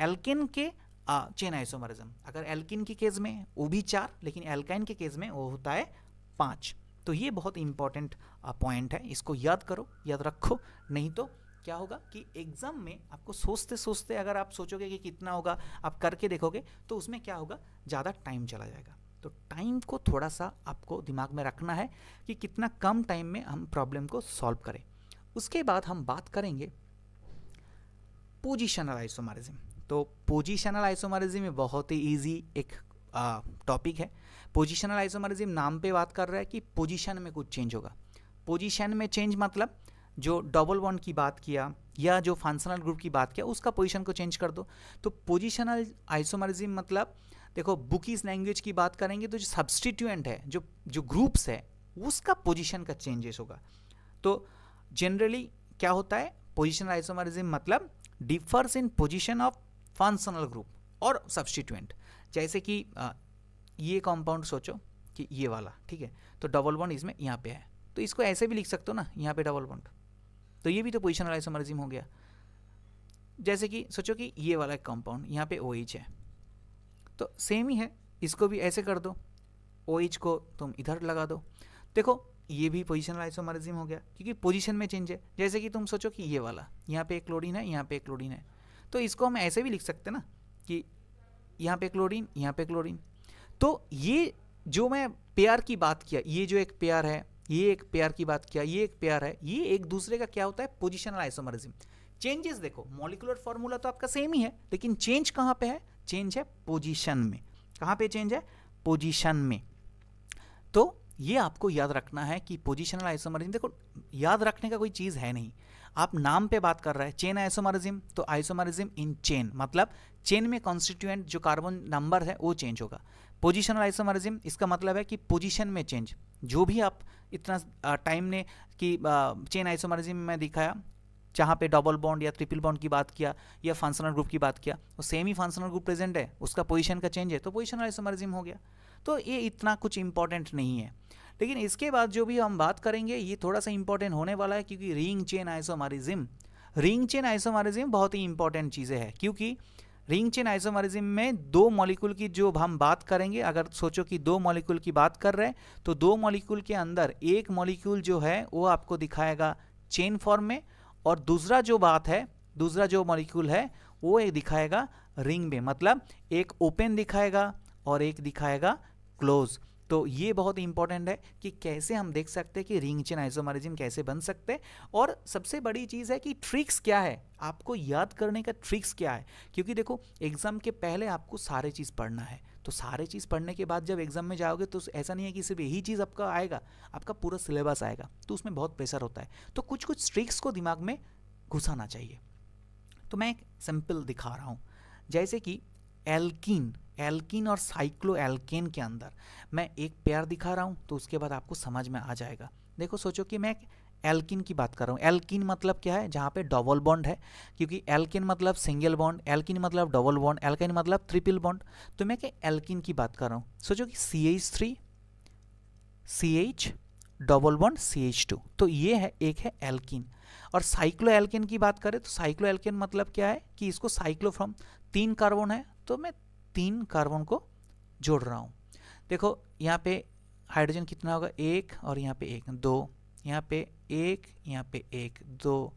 एल्केन के चेन आइसोमरिज्म। अगर एल्किन के केस में वो भी 4, लेकिन एल्काइन के केस में वो होता है 5। तो ये बहुत इंपॉर्टेंट पॉइंट है, इसको याद करो, याद रखो। नहीं तो क्या होगा कि एग्जाम में आपको सोचते सोचते अगर आप सोचोगे कि कितना होगा, आप करके देखोगे तो उसमें क्या होगा, ज़्यादा टाइम चला जाएगा। तो टाइम को थोड़ा सा आपको दिमाग में रखना है कि कितना कम टाइम में हम प्रॉब्लम को सॉल्व करें। उसके बाद हम बात करेंगे पोजिशनल आइसोमरिज्म। तो पोजिशनल आइसोमरिज्म में बहुत ही ईजी एक टॉपिक है। पोजिशनल आइसोमरिज्म नाम पे बात कर रहा है कि पोजीशन में कुछ चेंज होगा। पोजीशन में चेंज मतलब जो डबल बॉन्ड की बात किया या जो फंक्शनल ग्रुप की बात किया उसका पोजीशन को चेंज कर दो। तो पोजीशनल आइसोमरिज्म मतलब देखो, बुकीज लैंग्वेज की बात करेंगे तो जो सब्सटीट्यूएंट है, जो ग्रुप्स है, उसका पोजीशन का चेंजेस होगा। तो जनरली क्या होता है, पोजीशनल आइसोमरिज्म मतलब differs in position of functional group और सब्सटीट्यूएंट। जैसे कि ये कंपाउंड सोचो कि ये वाला, ठीक है, तो डबल बॉन्ड इसमें यहाँ पे है, तो इसको ऐसे भी लिख सकते हो ना, यहाँ पे डबल बॉन्ड, तो ये भी तो पोजीशनल आइसोमरिज्म हो गया। जैसे कि सोचो कि ये वाला एक कंपाउंड यहाँ पे OH है, तो सेम ही है, इसको भी ऐसे कर दो, OH को तुम इधर लगा दो, देखो ये भी पोजीशनल आइसोमरिज्म हो गया क्योंकि पोजीशन में चेंज है। जैसे कि तुम सोचो कि ये वाला, यहाँ पे एक क्लोरीन है, यहाँ पे एक क्लोरीन है, तो इसको हम ऐसे भी लिख सकते हैं ना कि यहाँ पे क्लोरीन, यहाँ पे क्लोरीन। तो ये जो मैं पेयर की बात किया, ये जो एक पेयर है, ये एक पेयर की बात किया, ये एक पेयर है, ये एक दूसरे का क्या होता है, पोजीशनल आइसोमरिज्म। चेंजेस देखो, मॉलिक्यूलर फार्मूला तो आपका सेम ही है, लेकिन चेंज कहाँ पे है, चेंज है पोजीशन में। कहाँ पे चेंज है, पोजीशन में। तो ये आपको याद रखना है कि पोजीशनल आइसोमरिज्म, देखो याद रखने का कोई चीज़ है नहीं, आप नाम पे बात कर रहे हैं। चेन आइसोमरिज्म, तो आइसोमरिज्म इन चेन, मतलब चेन में कॉन्स्टिट्यूएंट जो कार्बन नंबर है वो चेंज होगा। पोजीशनल आइसोमरिज्म, इसका मतलब है कि पोजीशन में चेंज। जो भी आप इतना टाइम ने कि चेन आइसोमरिज्म में दिखाया, जहाँ पे डबल बॉन्ड या ट्रिपल बॉन्ड की बात किया या फंक्शनल ग्रुप की बात किया, वो सेम ही फंक्शनल ग्रुप प्रेजेंट है, उसका पोजीशन का चेंज है, तो पोजीशनल आइसोमरिज्म हो गया। तो ये इतना कुछ इंपॉर्टेंट नहीं है। लेकिन इसके बाद जो भी हम बात करेंगे ये थोड़ा सा इंपॉर्टेंट होने वाला है, क्योंकि ring chain isomerism, ring chain isomerism बहुत ही इंपॉर्टेंट चीज़ें हैं। क्योंकि रिंग चेन आइसोमरिज्म में दो मॉलिक्यूल की जो हम बात करेंगे, अगर सोचो कि दो मॉलिक्यूल की बात कर रहे हैं, तो दो मॉलिक्यूल के अंदर एक मॉलिक्यूल जो है वो आपको दिखाएगा चेन फॉर्म में, और दूसरा जो बात है, दूसरा जो मॉलिक्यूल है वो एक दिखाएगा रिंग में, मतलब एक ओपन दिखाएगा और एक दिखाएगा क्लोज। तो ये बहुत इंपॉर्टेंट है कि कैसे हम देख सकते हैं कि रिंग चेन आइसोमरिज्म कैसे बन सकते हैं। और सबसे बड़ी चीज़ है कि ट्रिक्स क्या है, आपको याद करने का ट्रिक्स क्या है, क्योंकि देखो एग्जाम के पहले आपको सारे चीज़ पढ़ना है, तो सारे चीज़ पढ़ने के बाद जब एग्जाम में जाओगे तो ऐसा नहीं है कि सिर्फ यही चीज़ आपका आएगा, आपका पूरा सिलेबस आएगा, तो उसमें बहुत प्रेशर होता है। तो कुछ कुछ ट्रिक्स को दिमाग में घुसाना चाहिए। तो मैं एक सिंपल दिखा रहा हूँ, जैसे कि एल्कीन और साइक्लो एल्केन के अंदर मैं एक पेयर दिखा रहा हूँ, तो उसके बाद आपको समझ में आ जाएगा। देखो, सोचो कि मैं एल्कीन की बात कर रहा हूँ। एल्कीन मतलब क्या है? जहाँ पे डबल बॉन्ड है, क्योंकि एल्कीन मतलब सिंगल बॉन्ड, एल्कीन मतलब डबल बॉन्ड, एल्काइन मतलब ट्रिपल बॉन्ड। तो मैं क्या एल्कीन की बात कर रहा हूँ। सोचो कि CH3 CH double bond CH2, तो ये है, एक है एल्कीन। और साइक्लो एल्केन की बात करें तो साइक्लो एल्केन मतलब क्या है कि इसको साइक्लो फ्रॉम 3 कार्बन है, तो मैं 3 कार्बन को जोड़ रहा हूँ। देखो यहाँ पे हाइड्रोजन कितना होगा? 1, और यहाँ पे 1, 2, यहाँ पे 1, यहाँ पे 1, 2,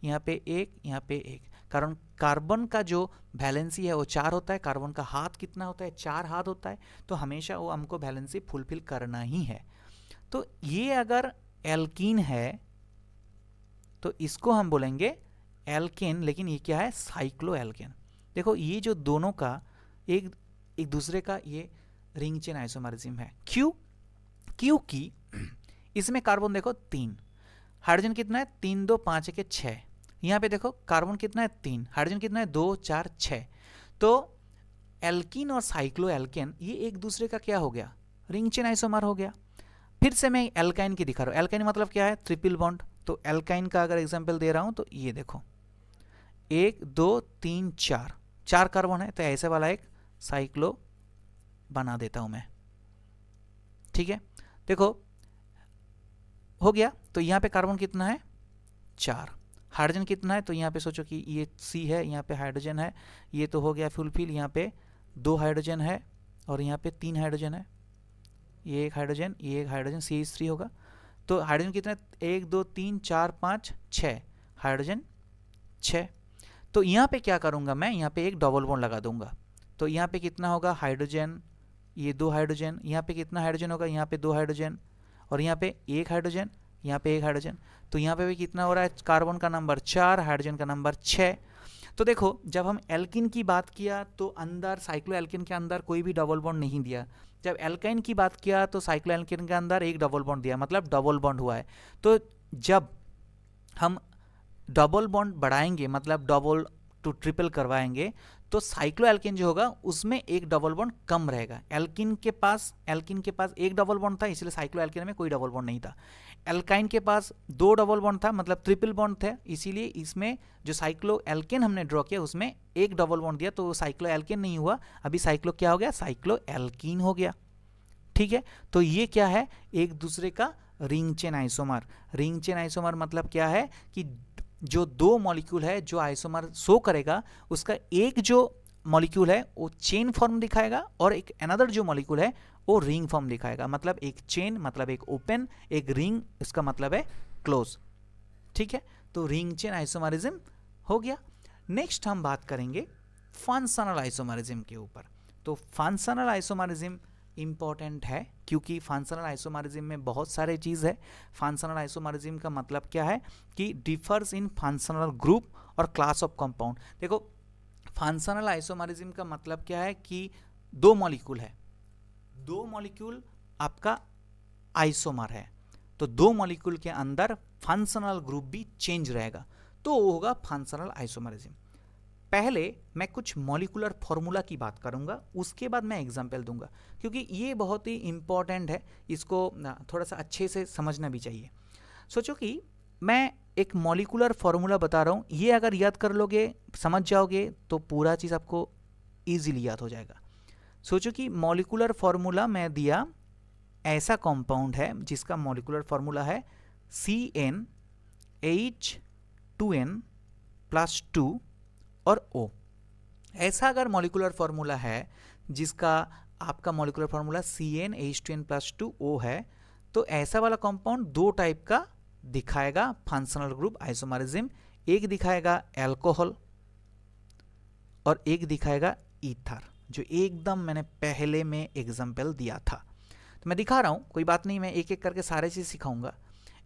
यहाँ पे 1, यहाँ पे 1। कारण कार्बन का जो वैलेंसी है वो 4 होता है, कार्बन का हाथ कितना होता है? 4 हाथ होता है, तो हमेशा वो हमको वैलेंसी फुलफिल करना ही है। तो ये अगर एल्कीन है तो इसको हम बोलेंगे एल्केन, लेकिन ये क्या है? Cycloalkane. देखो ये जो दोनों का एक दूसरे का ये रिंग चेन आइसोमरिज्म है। क्यों? क्योंकि इसमें कार्बन देखो 3, हाइड्रोजन कितना है? 3, 2, 5, 1, 6। यहाँ पे देखो कार्बन कितना है? 3, हाइड्रोजन कितना है? 2, 4, 6। तो एल्कीन और साइक्लो एल्केन ये एक दूसरे का क्या हो गया? रिंग चेन आइसोमर हो गया। फिर से मैं एल्काइन की दिखा रहा हूँ। एल्काइन मतलब क्या है? Triple bond. तो एल्काइन का अगर एग्जांपल दे रहा हूँ तो ये देखो 1, 2, 3, 4 कार्बन है, तो ऐसे वाला एक साइक्लो बना देता हूँ मैं। ठीक है, देखो हो गया। तो यहाँ पे कार्बन कितना है? 4। हाइड्रोजन कितना है? तो यहाँ पे सोचो कि ये C है, यहाँ पे हाइड्रोजन है, ये तो हो गया फुलफिल। यहाँ पे 2 हाइड्रोजन है और यहाँ पे 3 हाइड्रोजन है, ये एक हाइड्रोजन, ये एक हाइड्रोजन, CH3 होगा। तो हाइड्रोजन कितना है? 1, 2, 3, 4, 5, 6, हाइड्रोजन 6। तो यहाँ पे क्या करूँगा मैं? यहाँ पे एक डबल बॉन्ड लगा दूंगा। तो यहाँ पे कितना होगा? हाइड्रोजन, ये 2 हाइड्रोजन, यहाँ पे कितना हाइड्रोजन होगा? यहाँ पे 2 हाइड्रोजन, और यहाँ पे 1 हाइड्रोजन, यहाँ पे 1 हाइड्रोजन। तो यहाँ पे भी कितना हो रहा है? कार्बन का नंबर 4, हाइड्रोजन का नंबर 6। तो देखो जब हम एल्किन की बात किया तो अंदर साइक्लो एल्किन के अंदर कोई भी डबल बॉन्ड नहीं दिया। जब एल्काइन की बात किया तो साइक्लो एल्किन के अंदर एक डबल बॉन्ड दिया, मतलब डबल बॉन्ड हुआ है। तो जब हम डबल बॉन्ड बढ़ाएंगे, मतलब डबल टू ट्रिपल करवाएंगे, तो साइक्लो एल्किन जो होगा उसमें एक डबल बॉन्ड कम रहेगा। एल्किन के पास एक डबल बॉन्ड था, इसलिए साइक्लो एल्किन में कोई डबल बॉन्ड नहीं था। एल्काइन के पास 2 डबल बॉन्ड था, मतलब ट्रिपल बॉन्ड थे, इसीलिए इसमें जो साइक्लो एल्केन हमने ड्रॉ किया उसमें एक डबल बॉन्ड दिया, तो वो साइक्लो एल्केन नहीं हुआ। अभी साइक्लो क्या हो गया? साइक्लो एल्कीन हो गया। ठीक है, तो ये क्या है? एक दूसरे का ring chain isomer. Ring chain isomer मतलब क्या है कि जो 2 मॉलिक्यूल है जो आइसोमर शो करेगा, उसका एक जो मॉलिक्यूल है वो चेन फॉर्म दिखाएगा और एक अनदर जो मॉलिक्यूल है वो रिंग फॉर्म दिखाएगा। मतलब एक चेन मतलब एक ओपन, एक रिंग इसका मतलब है क्लोज। ठीक है, तो रिंग चेन आइसोमरिज्म हो गया। नेक्स्ट हम बात करेंगे फंक्शनल आइसोमरिज्म के ऊपर। तो फंक्शनल आइसोमरिज्म इंपॉर्टेंट है क्योंकि फंक्शनल आइसोमरिज्म में बहुत सारे चीज़ है। फंक्शनल आइसोमरिज्म का मतलब क्या है कि डिफर्स इन फंक्शनल ग्रुप और क्लास ऑफ कंपाउंड। देखो फंक्शनल आइसोमरिज्म का मतलब क्या है कि 2 मॉलिक्यूल है, 2 मॉलिक्यूल आपका आइसोमर है, तो 2 मॉलिक्यूल के अंदर फंक्शनल ग्रुप भी चेंज रहेगा, तो वो होगा फंक्शनल आइसोमरिज्म। पहले मैं कुछ मॉलिकुलर फॉर्मूला की बात करूंगा, उसके बाद मैं एग्जांपल दूंगा, क्योंकि ये बहुत ही इंपॉर्टेंट है, इसको थोड़ा सा अच्छे से समझना भी चाहिए। सोचो कि मैं एक मॉलिकुलर फॉर्मूला बता रहा हूँ, ये अगर याद कर लोगे, समझ जाओगे, तो पूरा चीज़ आपको ईजिली याद हो जाएगा। सोचो कि मॉलिकुलर फॉर्मूला मैं दिया, ऐसा कंपाउंड है जिसका मॉलिकुलर फॉर्मूला है CnH2n+2 और O। ऐसा अगर मॉलिकुलर फॉर्मूला है जिसका आपका मॉलिकुलर फॉर्मूला CnH2n+2O है, तो ऐसा वाला कंपाउंड 2 टाइप का दिखाएगा फंक्शनल ग्रुप आइसोमरिज्म। एक दिखाएगा अल्कोहल और एक दिखाएगा ईथर, जो एकदम मैंने पहले में एग्जांपल दिया था। तो मैं दिखा रहा हूँ, कोई बात नहीं, मैं एक एक करके सारे चीज़ सिखाऊंगा।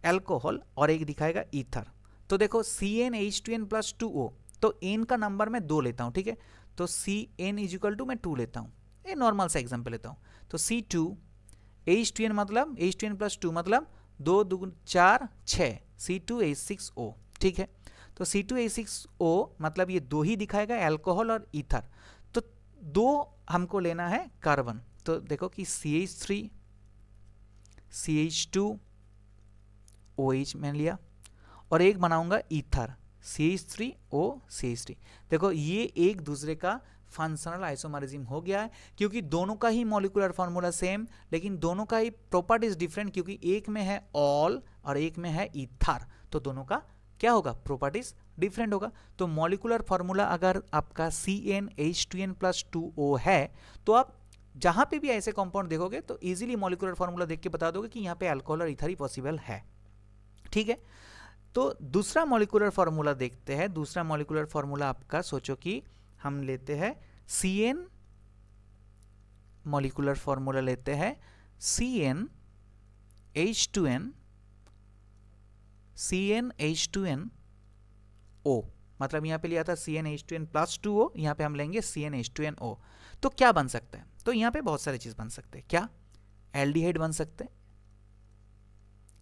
अल्कोहल और एक दिखाएगा ईथर। तो देखो CnH2n+2O, तो n का नंबर मैं 2 लेता हूँ, ठीक है, तो Cn = मैं 2 लेता हूँ, ये नॉर्मल सा एग्जाम्पल लेता हूँ। तो C2H2N मतलब H2N प्लस 2 मतलब 2 2 4 6 C2H6O, ठीक है। तो C2H6O मतलब ये 2 ही दिखाएगा, एल्कोहल और ईथर। तो 2 हमको लेना है कार्बन। तो देखो कि CH3 CH2 OH मैंने लिया और एक बनाऊंगा ईथर CH3O CH3। देखो ये एक दूसरे का फंक्शनल आइसोमरिज्म हो गया है, क्योंकि दोनों का ही मॉलिक्यूलर फार्मूला सेम, लेकिन दोनों का ही प्रॉपर्टीज डिफरेंट, क्योंकि एक में है ऑल और एक में है ईथर। तो दोनों का क्या होगा, प्रॉपर्टीज डिफरेंट होगा। तो मॉलिक्यूलर फार्मूला अगर आपका CnH2n+2O है, तो आप जहां पे भी ऐसे कंपाउंड देखोगे तो इजीली मॉलिक्यूलर फार्मूला देख के बता दोगे कि यहाँ पे अल्कोहल और ईथर ही पॉसिबल है, ठीक है। तो दूसरा मॉलिक्यूलर फार्मूला देखते हैं। दूसरा मॉलिक्यूलर फार्मूला आपका सोचो कि हम लेते हैं CN, मॉलिक्यूलर फार्मूला लेते हैं CnH2n मतलब यहां पे लिया था CnH2n+2O, यहां पे हम लेंगे CnH2nO। तो क्या बन सकता है, तो यहां पे बहुत सारी चीज बन सकते हैं। क्या, एल्डिहाइड बन सकते हैं,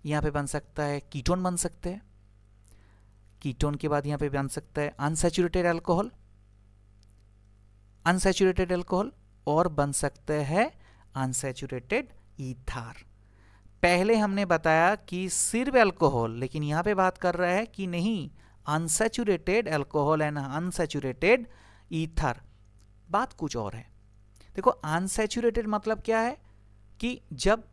यहां पे बन सकता है कीटोन बन सकते हैं, कीटोन के बाद यहां पे बन सकता है अनसैचुरेटेड अल्कोहल और बन सकते हैं अनसैचुरेटेड ईथर। पहले हमने बताया कि सिर्फ अल्कोहल, लेकिन यहां पे बात कर रहा है कि नहीं, unsaturated alcohol and unsaturated ether. बात कुछ और है। देखो अनसैचुरेटेड मतलब क्या है कि जब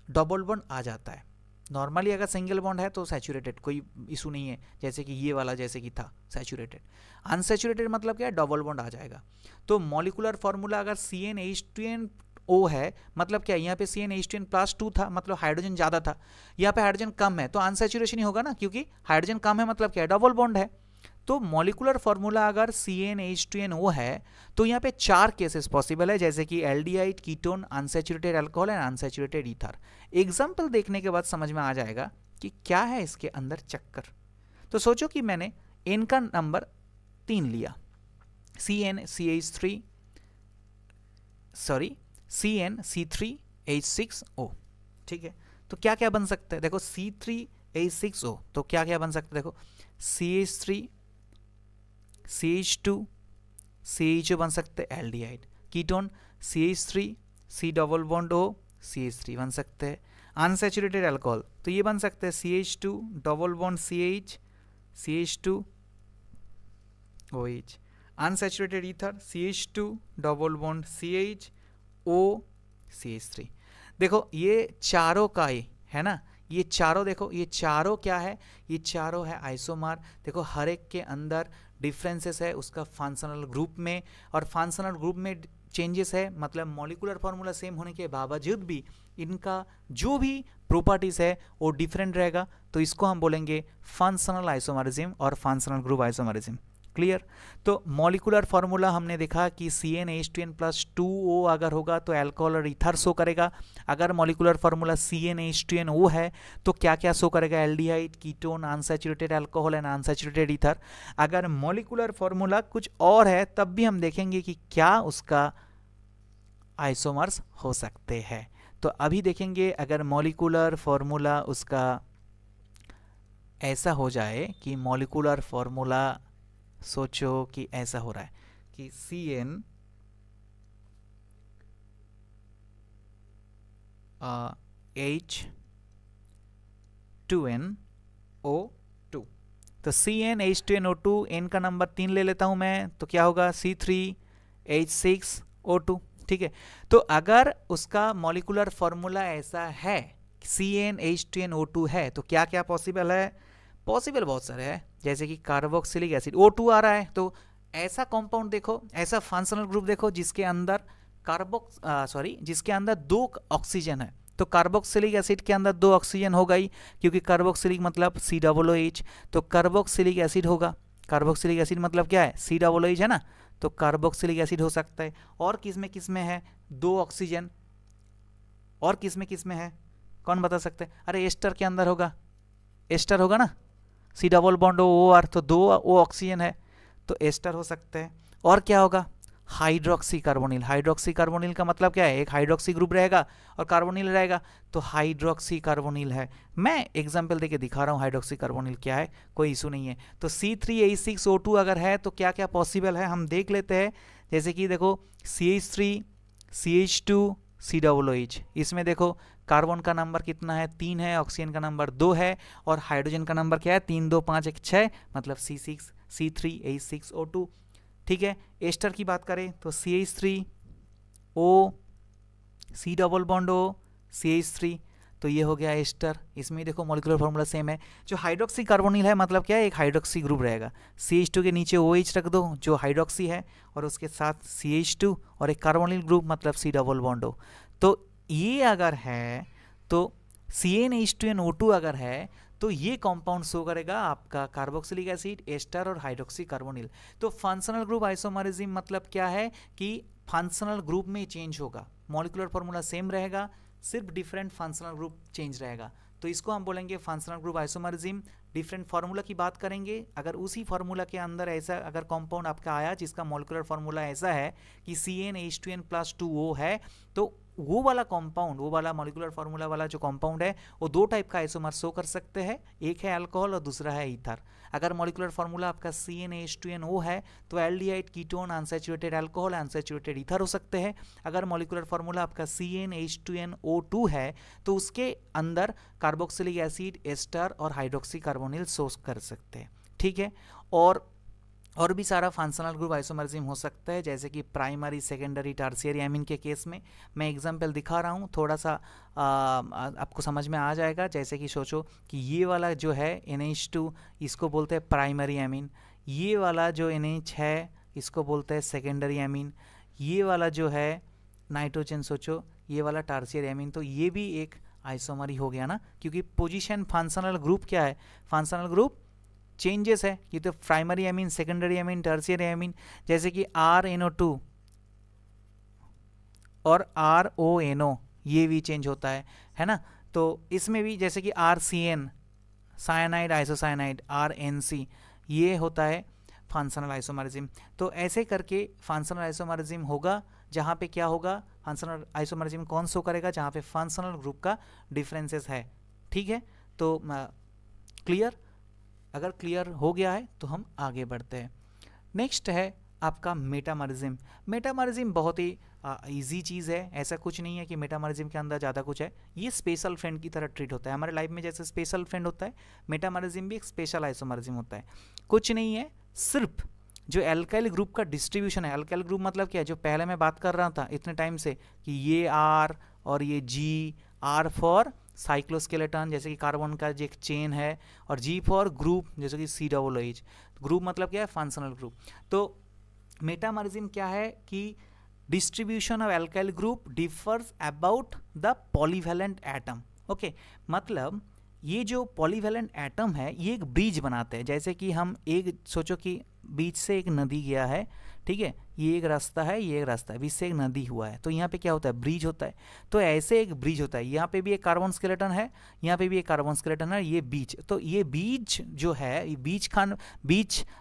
डबल बॉन्ड आ जाता है, नॉर्मली अगर सिंगल बॉन्ड है तो सैचुरेटेड, कोई इशू नहीं है, जैसे कि ये वाला जैसे कि था सैचुरेटेड। अनसैचुरेटेड मतलब क्या है, डबल बॉन्ड आ जाएगा। तो मॉलिक्यूलर फार्मूला अगर CnH2nO है, मतलब क्या, यहाँ पे CnH2n+2 था, मतलब हाइड्रोजन ज्यादा था, यहाँ पे हाइड्रोजन कम है, तो अनसैचुरेशन ही होगा ना, क्योंकि हाइड्रोजन कम है मतलब क्या है, डबल बॉन्ड है। तो मॉलिक्यूलर फार्मूला अगर CnH2nO है, तो यहाँ पे 4 केसेस पॉसिबल है, जैसे कि aldehyde, ketone, unsaturated alcohol and unsaturated ether. Example देखने के बाद समझ में आ जाएगा कि क्या है इसके अंदर चक्कर। तो सोचो कि मैंने N का नंबर 3 लिया, CnC3H6O, ठीक है। तो क्या क्या बन सकता है, देखो C3H6O, तो क्या क्या बन सकता है, देखो CH3 CH2 CHO बन सकते हैं aldehyde, ketone CH3 C double bond O CH3 बन सकते हैं, अनसैचुरेटेड अल्कोहल तो ये बन सकते हैं CH2 double bond CH CH2 OH, unsaturated ether CH2 double bond CH O CH3। देखो ये चारों का ही है ना, ये चारों देखो, ये चारों क्या है, ये चारों है आइसोमर। देखो हर एक के अंदर डिफरेंसेस है उसका फंक्शनल ग्रुप में, और फंक्शनल ग्रुप में चेंजेस है, मतलब मॉलिक्यूलर फार्मूला सेम होने के बावजूद भी इनका जो भी प्रॉपर्टीज है वो डिफरेंट रहेगा। तो इसको हम बोलेंगे फंक्शनल आइसोमरिज्म और फंक्शनल ग्रुप आइसोमरिज्म। क्लियर। तो मॉलिक्यूलर फार्मूला हमने देखा कि CnH2n+2O अगर होगा तो अल्कोहल और ईथर शो करेगा। अगर मॉलिक्यूलर फार्मूला CnH2nO है तो क्या क्या शो करेगा, aldehyde, ketone, unsaturated alcohol and unsaturated ether. अगर मॉलिक्यूलर फार्मूला कुछ और है तब भी हम देखेंगे कि क्या उसका आइसोमर्स हो सकते हैं। तो अभी देखेंगे अगर मॉलिक्यूलर फार्मूला उसका ऐसा हो जाए कि मॉलिक्यूलर फार्मूला सोचो कि ऐसा हो रहा है कि CnH2nO2, तो CnH2nO2 N का नंबर 3 ले लेता हूं मैं, तो क्या होगा C3H6O2, ठीक है। तो अगर उसका मॉलिक्यूलर फार्मूला ऐसा है CnH2nO2 है तो क्या क्या पॉसिबल है, पॉसिबल बहुत सारे हैं, जैसे कि कार्बोक्सिलिक एसिड O2 आ रहा है, तो ऐसा कंपाउंड देखो, ऐसा फंक्शनल ग्रुप देखो जिसके अंदर जिसके अंदर 2 ऑक्सीजन है। तो कार्बोक्सिलिक एसिड के अंदर 2 ऑक्सीजन हो गई, क्योंकि कार्बोक्सिलिक मतलब COOH, तो कार्बोक्सिलिक एसिड होगा। कार्बोक्सिलिक एसिड मतलब क्या है, COOH है ना, तो कार्बोक्सिलिक एसिड हो सकता है। और किसमें है 2 ऑक्सीजन, और किसमें है, कौन बता सकते हैं, अरे एस्टर के अंदर होगा, एस्टर होगा ना, C डबल बॉन्ड OR, तो 2 O ऑक्सीजन है तो एस्टर हो सकते हैं। और क्या होगा, हाइड्रोक्सी कार्बोनिल। हाइड्रोक्सी कार्बोनिल का मतलब क्या है, एक हाइड्रोक्सी ग्रुप रहेगा और कार्बोनिल रहेगा, तो हाइड्रोक्सी कार्बोनिल है। मैं एग्जांपल देके दिखा रहा हूँ हाइड्रोक्सी कार्बोनिल क्या है, कोई इशू नहीं है। तो C3H6O2 अगर है तो क्या क्या पॉसिबल है हम देख लेते हैं। जैसे कि देखो CH3 CH2 COOH, इसमें देखो कार्बन का नंबर कितना है, 3 है, ऑक्सीजन का नंबर 2 है और हाइड्रोजन का नंबर क्या है, 3 2 5 1 6, मतलब C3H6O2। ठीक है, एस्टर की बात करें तो CH3O C double bond O CH3, तो ये हो गया एस्टर। इसमें देखो मॉलिक्यूलर फार्मूला सेम है। जो हाइड्रोक्सी कार्बोनिल है मतलब क्या है, एक हाइड्रोक्सी ग्रुप रहेगा, CH2 के नीचे OH रख दो जो हाइड्रोक्सी है और उसके साथ CH2 और एक कार्बोनिल ग्रुप मतलब C डबल बॉन्ड O। तो ये अगर है तो CnH2nO2 अगर है तो ये कंपाउंड शो करेगा आपका कार्बोक्सिलिक एसिड, एस्टर और हाइड्रोक्सी कार्बोनिल। तो फंक्शनल ग्रुप आइसोमरिज्म मतलब क्या है कि फंक्शनल ग्रुप में चेंज होगा, मॉलिक्यूलर फार्मूला सेम रहेगा, सिर्फ डिफरेंट फंक्शनल ग्रुप चेंज रहेगा, तो इसको हम बोलेंगे functional group isomerism. Different formula की बात करेंगे, अगर उसी फार्मूला के अंदर ऐसा अगर कंपाउंड आपका आया जिसका मॉलिक्यूलर फार्मूला ऐसा है कि CnH2n+2O है, तो वो वाला कंपाउंड, वो वाला मॉलिक्यूलर फार्मूला वाला जो कंपाउंड है वो दो टाइप का आइसोमर शो कर सकते हैं, एक है अल्कोहल और दूसरा है ईथर। अगर मॉलिक्यूलर फार्मूला आपका CnH2nO है तो aldehyde, ketone, unsaturated alcohol, unsaturated ether हो सकते हैं। अगर मॉलिक्यूलर फार्मूला आपका CnH2nO2 है तो उसके अंदर कार्बोक्सिलिक एसिड, एस्टर और हाइड्रोक्सी कार्बोनिल शो कर सकते हैं। ठीक है, और भी सारा फंक्शनल ग्रुप आइसोमरिज्म हो सकता है, जैसे कि प्राइमरी, सेकेंडरी, टर्शियरी एमीन के केस में मैं एग्जांपल दिखा रहा हूँ, थोड़ा सा आपको समझ में आ जाएगा। जैसे कि सोचो कि ये वाला जो है NH2 इसको बोलते हैं प्राइमरी एमीन, ये वाला जो NH है इसको बोलते हैं सेकेंडरी एमीन, ये वाला जो है नाइट्रोजन सोचो ये वाला टर्शियरी एमीन, तो ये भी एक आइसोमर ही हो गया ना, क्योंकि पोजीशन फंक्शनल ग्रुप क्या है, फंक्शनल ग्रुप चेंजेस है। ये तो primary amine, secondary amine, tertiary amine, जैसे कि RNO2 और RONO ये भी चेंज होता है ना। तो इसमें भी जैसे कि RCN साइनाइड, आइसोसाइनाइड, RNC ये होता है फंक्शनल आइसोमरिज्म। तो ऐसे करके फंक्शनल आइसोमरिज्म होगा, जहाँ पे क्या होगा, फंक्शनल आइसोमरिज्म कौन शो करेगा, जहाँ पे फंक्शनल ग्रुप का डिफरेंसेस है। ठीक है, तो क्लियर, अगर क्लियर हो गया है तो हम आगे बढ़ते हैं। नेक्स्ट है आपका मेटामरिज्म। मेटामरिज्म बहुत ही इजी चीज़ है, ऐसा कुछ नहीं है कि मेटामरिज्म के अंदर ज़्यादा कुछ है, ये स्पेशल फ्रेंड की तरह ट्रीट होता है हमारे लाइफ में। जैसे स्पेशल फ्रेंड होता है, मेटामरिज्म भी एक स्पेशल आइसोमरिज्म होता है। कुछ नहीं है, सिर्फ जो एल्काइल ग्रुप का डिस्ट्रीब्यूशन है, एल्काइल ग्रुप मतलब क्या है, जो पहले मैं बात कर रहा था इतने टाइम से कि ये R और ये G, R फॉर साइक्लोस्केलेटन जैसे कि कार्बन का जो एक चेन है, और G फॉर ग्रुप जैसे कि COOH। ग्रुप मतलब क्या है, फंक्शनल ग्रुप। तो मेटामरिज्म क्या है कि distribution of alkyl group differs about the polyvalent atom. Okay, मतलब ये जो पॉलीवैलेंट एटम है ये एक ब्रिज बनाते हैं। जैसे कि हम एक सोचो कि बीच से एक नदी गया है, ठीक है, ये एक रास्ता है, ये एक रास्ता है, बीच से एक नदी हुआ है, तो यहाँ पे क्या होता है, ब्रिज होता है। तो ऐसे एक ब्रिज होता है, यहाँ पे भी एक कार्बन स्केलेटन है, यहाँ पे भी एक कार्बन स्केलेटन है, ये बीच, तो ये बीच जो है, ये बीच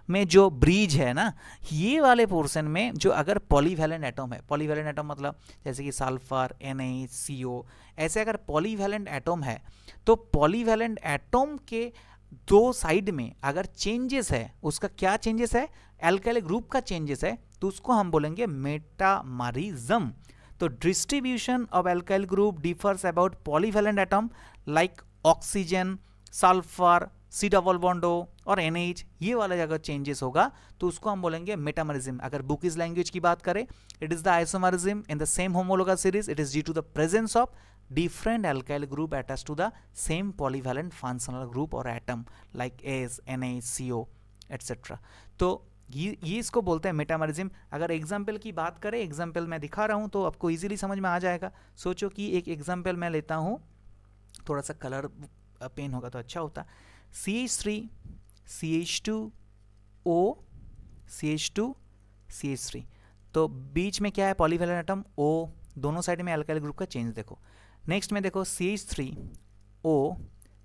में जो ब्रिज है ना, ये वाले पोर्शन में जो अगर पॉलीवैलेंट एटम है, पॉलीवैलेंट एटम मतलब जैसे कि सल्फर, NaCO, ऐसे अगर पॉलीवैलेंट एटम है तो पॉलीवैलेंट एटम के दो साइड में अगर चेंजेस है, उसका क्या चेंजेस है, एल्काइल ग्रुप का चेंजेस है, तो उसको हम बोलेंगे मेटामरिज्म। तो distribution of alkyl group differs about polyvalent atom like oxygen, sulphur, C double bond O और NH, ये वाला जगह चेंजेस होगा तो उसको हम बोलेंगे मेटामरिज्म। अगर बुकीज लैंग्वेज की बात करें, it is the isomerism in the same homologous series, it is due to the presence of different alkyl group attached to the same polyvalent functional group or atom like S, NaCO etc. तो ये इसको बोलते हैं metamerism. अगर example की बात करें, example मैं दिखा रहा हूँ तो आपको इजीली समझ में आ जाएगा। सोचो कि एक एग्जाम्पल मैं लेता हूँ, थोड़ा सा कलर पेन होगा तो अच्छा होता। CH3 CH2O CH2 CH3, तो बीच में क्या है, पॉलीवैलेंट एटम O, दोनों साइड में एल्काइल ग्रुप का चेंज देखो। नेक्स्ट में देखो CH3O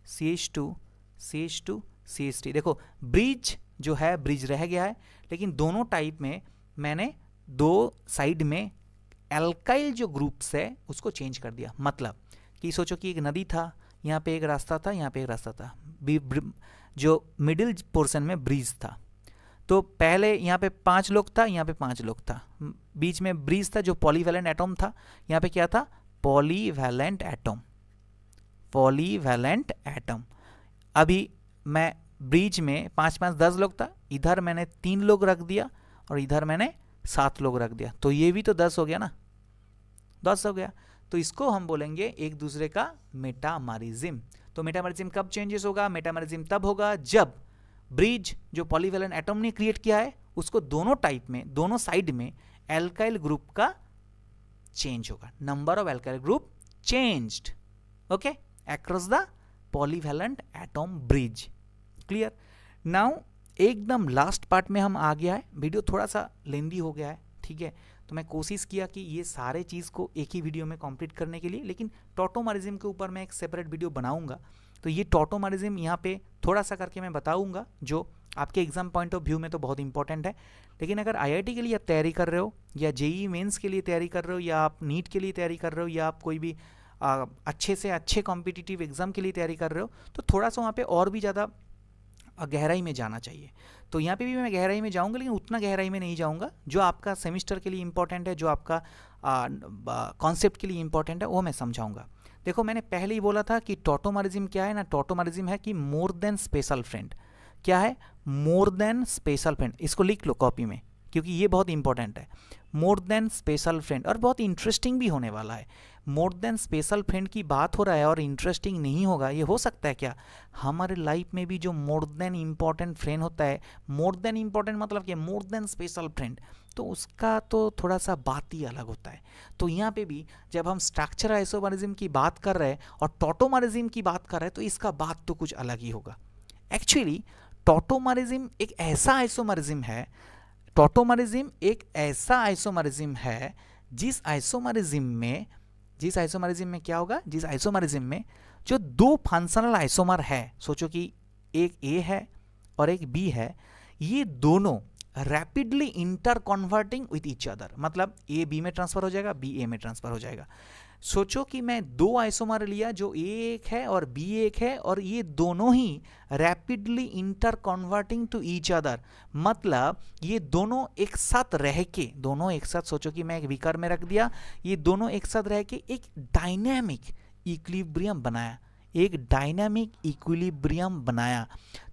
CH2 CH2 CH3, देखो ब्रिज जो है, ब्रिज रह गया है, लेकिन दोनों टाइप में मैंने दो साइड में एल्काइल जो ग्रुप्स है उसको चेंज कर दिया। मतलब कि सोचो कि एक नदी था, यहाँ पे एक रास्ता था, यहाँ पे एक रास्ता था, जो मिडिल पोर्शन में ब्रिज था। तो पहले यहाँ पे 5 लोग था, यहाँ पे 5 लोग था, बीच में ब्रिज था जो पॉलीवैलेंट एटम था। यहाँ पे क्या था? Polyvalent atom, polyvalent atom. अभी मैं ब्रिज में 5 5 10 लोग था, इधर मैंने 3 लोग रख दिया और इधर मैंने 7 लोग रख दिया, तो ये भी तो 10 हो गया ना, 10 हो गया। तो इसको हम बोलेंगे एक दूसरे का मेटामरिज्म। तो मेटामरिज्म कब चेंजेस होगा? मेटामरिज्म तब होगा जब ब्रिज जो पॉलीवैलेंट एटम ने क्रिएट किया है उसको दोनों टाइप में, दोनों साइड में एल्काइल ग्रुप का चेंज होगा। Number of alkyl group changed, okay, across the polyvalent atom bridge. Clear? Now एकदम लास्ट पार्ट में हम आ गया है, वीडियो थोड़ा सा लेंदी हो गया है, ठीक है, तो मैं कोशिश किया कि ये सारे चीज़ को एक ही वीडियो में कंप्लीट करने के लिए, लेकिन टॉटोमरिज्म के ऊपर मैं एक सेपरेट वीडियो बनाऊंगा। तो ये टॉटोमरिज्म यहाँ पे थोड़ा सा करके मैं बताऊंगा, जो आपके एग्जाम पॉइंट ऑफ व्यू में तो बहुत इंपॉर्टेंट है। लेकिन अगर आईआईटी के लिए आप तैयारी कर रहे हो, या जेईई मेंस के लिए तैयारी कर रहे हो, या आप नीट के लिए तैयारी कर रहे हो, या आप कोई भी अच्छे से अच्छे कॉम्पिटिटिव एग्जाम के लिए तैयारी कर रहे हो, तो थोड़ा सा वहाँ पे और भी ज़्यादा गहराई में जाना चाहिए। तो यहाँ पे भी मैं गहराई में जाऊँगा, लेकिन उतना गहराई में नहीं जाऊँगा। जो आपका सेमिस्टर के लिए इंपॉर्टेंट है, जो आपका कॉन्सेप्ट के लिए इंपॉर्टेंट है, वो मैं समझाऊँगा। देखो, मैंने पहले ही बोला था कि टॉटोमरिज्म क्या है ना, टॉटोमरिज्म है कि मोर देन स्पेशल फ्रेंड। क्या है? मोर देन स्पेशल फ्रेंड। इसको लिख लो कॉपी में, क्योंकि ये बहुत इंपॉर्टेंट है। मोर देन स्पेशल फ्रेंड, और बहुत इंटरेस्टिंग भी होने वाला है। मोर देन स्पेशल फ्रेंड की बात हो रहा है और इंटरेस्टिंग नहीं होगा, ये हो सकता है क्या? हमारे लाइफ में भी जो मोर देन इंपॉर्टेंट फ्रेंड होता है, मोर देन इंपॉर्टेंट मतलब क्या? मोर देन स्पेशल फ्रेंड, तो उसका तो थोड़ा सा बात ही अलग होता है। तो यहाँ पे भी जब हम स्ट्रक्चरल आइसोमरिज्म की बात कर रहे हैं और टॉटोमरिज्म की बात कर रहे हैं, तो इसका बात तो कुछ अलग ही होगा। एक्चुअली टॉटोमरिज्म एक ऐसा आइसोमरिज्म है, टॉटोमरिज्म एक ऐसा आइसोमरिज्म है जिस आइसोमरिज्म में क्या होगा? जिस आइसोमरिज्म में जो दो फंक्शनल आइसोमर है, सोचो कि एक ए है और एक बी है, ये दोनों rapidly inter converting with each other. मतलब ए बी में ट्रांसफर हो जाएगा, बी ए में ट्रांसफर हो जाएगा। सोचो कि मैं दो आइसोमर लिया, जो ए एक है और बी एक है, और ये दोनों ही rapidly interconverting to each other. मतलब ये दोनों एक साथ रह के, दोनों एक साथ, सोचो कि मैं एक बीकर में रख दिया, ये दोनों एक साथ रह के एक डायनेमिक इक्विलिब्रियम बनाया, एक डायनेमिक इक्विलिब्रियम बनाया।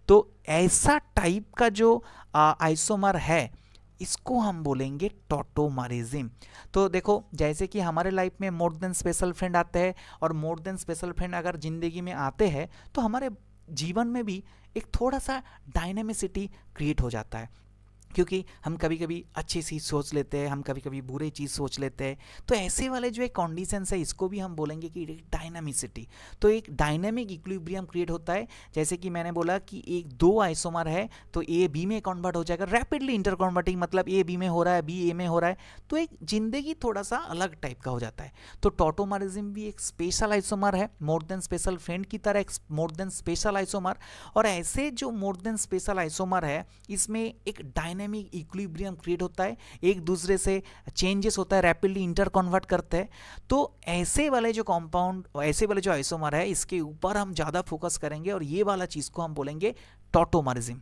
तो ऐसा टाइप का जो आइसोमर है, इसको हम बोलेंगे टॉटोमरिज्म। तो देखो, जैसे कि हमारे लाइफ में मोर देन स्पेशल फ्रेंड आते हैं, और मोर देन स्पेशल फ्रेंड अगर जिंदगी में आते हैं, तो हमारे जीवन में भी एक थोड़ा सा डायनेमिसिटी क्रिएट हो जाता है। क्योंकि हम कभी कभी अच्छी चीज़ सोच लेते हैं, हम कभी कभी बुरे चीज़ सोच लेते हैं। तो ऐसे वाले जो एक कॉन्डिशंस है, इसको भी हम बोलेंगे कि डायनामिसिटी। तो एक डायनेमिक इक्विलिब्रियम क्रिएट होता है। जैसे कि मैंने बोला कि एक दो आइसोमर है, तो ए बी में कन्वर्ट हो जाएगा, रैपिडली इंटर कन्वर्टिंग, मतलब ए बी में हो रहा है, बी ए में हो रहा है, तो एक जिंदगी थोड़ा सा अलग टाइप का हो जाता है। तो टॉटोमरिज्म भी एक स्पेशल आइसोमर है, मोर देन स्पेशल फ्रेंड की तरह एक मोर देन स्पेशल आइसोमर। और ऐसे जो मोर देन स्पेशल आइसोमर है, इसमें एक डायनेमिक इक्विलिब्रियम क्रिएट होता है, एक दूसरे से चेंजेस होता है, रैपिडली इंटर कन्वर्ट करते हैं। तो ऐसे वाले जो कंपाउंड, ऐसे वाले जो आइसोमर है, इसके ऊपर हम ज़्यादा फोकस करेंगे, और ये वाला चीज़ को हम बोलेंगे टॉटोमरिज्म।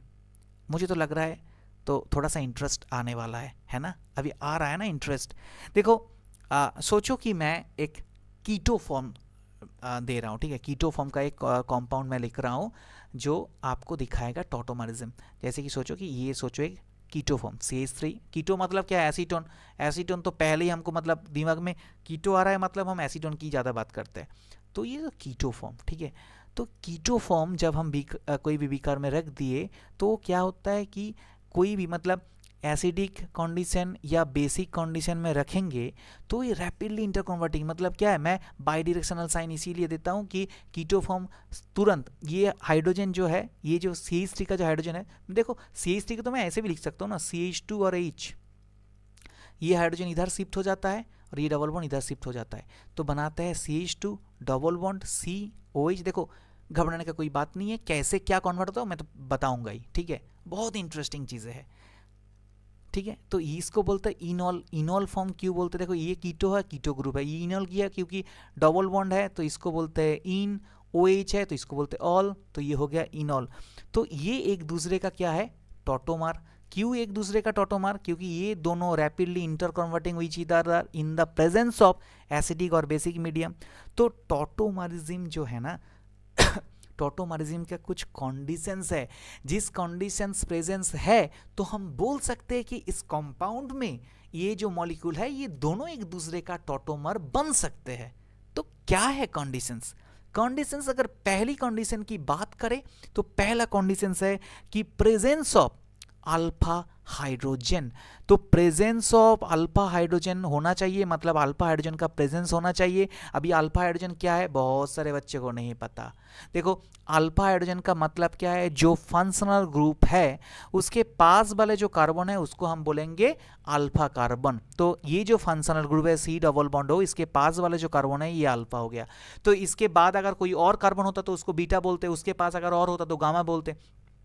मुझे तो लग रहा है तो थोड़ा सा इंटरेस्ट आने वाला है ना? अभी आ रहा है ना इंटरेस्ट? देखो, सोचो कि मैं एक कीटो फॉर्म दे रहा हूँ, ठीक है, कीटो फॉर्म का एक कंपाउंड मैं लिख रहा हूँ जो आपको दिखाएगा टॉटोमरिज्म। जैसे कि सोचो कि ये, सोचो एक कीटो फॉर्म CH3। कीटो मतलब क्या है? एसीटोन। एसीटोन तो पहले ही हमको मतलब दिमाग में कीटो आ रहा है, मतलब हम एसीटोन की ज़्यादा बात करते हैं। तो ये कीटो फॉर्म, ठीक है। तो कीटो फॉर्म जब हम कोई भी बीकर में रख दिए, तो क्या होता है कि कोई भी मतलब एसिडिक कंडीशन या बेसिक कंडीशन में रखेंगे, तो ये रैपिडली इंटर कन्वर्टिंग, मतलब क्या है, मैं बाई डायरेक्शनल साइन इसीलिए देता हूँ कि कीटो फॉर्म तुरंत, ये हाइड्रोजन जो है, ये जो CH3 का जो हाइड्रोजन है, देखो CH3 को तो मैं ऐसे भी लिख सकता हूँ ना, CH2 और H, ये हाइड्रोजन इधर शिफ्ट हो जाता है और ये डबल बॉन्ड इधर शिफ्ट हो जाता है, तो बनाता है CH2 डबल बॉन्ड COH। देखो, घबराने का कोई बात नहीं है, कैसे क्या कन्वर्ट होता है मैं तो बताऊंगा ही, ठीक है, बहुत इंटरेस्टिंग चीज़ें हैं। ठीक है। तो इसको बोलते हैं इनॉल। इनॉल फॉर्म क्यों बोलते हैं? देखो ये कीटो है, कीटो ग्रुप है, ये इनॉल किया क्योंकि डबल बॉन्ड है तो इसको बोलते हैं इन, OH है तो इसको बोलते हैं ऑल, तो ये हो गया इनॉल। तो ये एक दूसरे का क्या है? टॉटोमर। क्यों एक दूसरे का टॉटोमर? क्योंकि ये दोनों rapidly inter converting which either in the presence of acidic और बेसिक मीडियम। तो टॉटोमरिज्म जो है ना टॉटोमरिज्म का कुछ कंडीशंस है, जिस कंडीशंस प्रेजेंस है तो हम बोल सकते हैं कि इस कंपाउंड में ये जो मॉलिक्यूल है ये दोनों एक दूसरे का टॉटोमर बन सकते हैं। तो क्या है कंडीशंस? कंडीशंस अगर पहली कंडीशन की बात करें तो पहला कंडीशंस है कि प्रेजेंस ऑफ अल्फा हाइड्रोजन। तो प्रेजेंस ऑफ अल्फा हाइड्रोजन होना चाहिए, मतलब अल्फा हाइड्रोजन का प्रेजेंस होना चाहिए। अभी अल्फा हाइड्रोजन क्या है बहुत सारे बच्चे को नहीं पता। देखो अल्फा हाइड्रोजन का मतलब क्या है? जो फंक्शनल ग्रुप है उसके पास वाले जो कार्बन है उसको हम बोलेंगे अल्फा कार्बन। तो ये जो फंक्शनल ग्रुप है C डबल बॉन्ड हो, इसके पास वाले जो कार्बन है ये अल्फा हो गया। तो इसके बाद अगर कोई और कार्बन होता तो उसको बीटा बोलते, उसके पास अगर और होता तो गामा बोलते।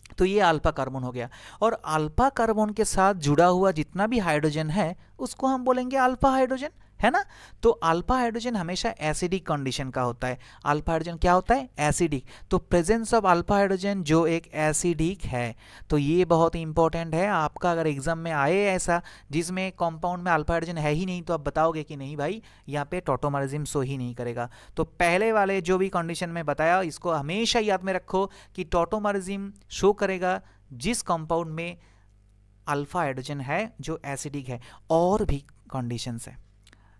तो ये अल्फा कार्बन हो गया। और अल्फा कार्बन के साथ जुड़ा हुआ जितना भी हाइड्रोजन है उसको हम बोलेंगे अल्फा हाइड्रोजन, है ना। तो अल्फा हाइड्रोजन हमेशा एसिडिक कंडीशन का होता है। अल्फा हाइड्रोजन क्या होता है? एसिडिक। तो प्रेजेंस ऑफ अल्फा हाइड्रोजन जो एक एसिडिक है, तो ये बहुत इंपॉर्टेंट है। आपका अगर एग्जाम में आए ऐसा जिसमें कंपाउंड में अल्फा हाइड्रोजन है ही नहीं तो आप बताओगे कि नहीं भाई यहाँ पे टॉटोमरिज्म शो ही नहीं करेगा। तो पहले वाले जो भी कंडीशन में बताया इसको हमेशा याद में रखो कि टॉटोमरिज्म शो करेगा जिस कंपाउंड में अल्फा हाइड्रोजन है जो एसिडिक है। और भी कंडीशंस है।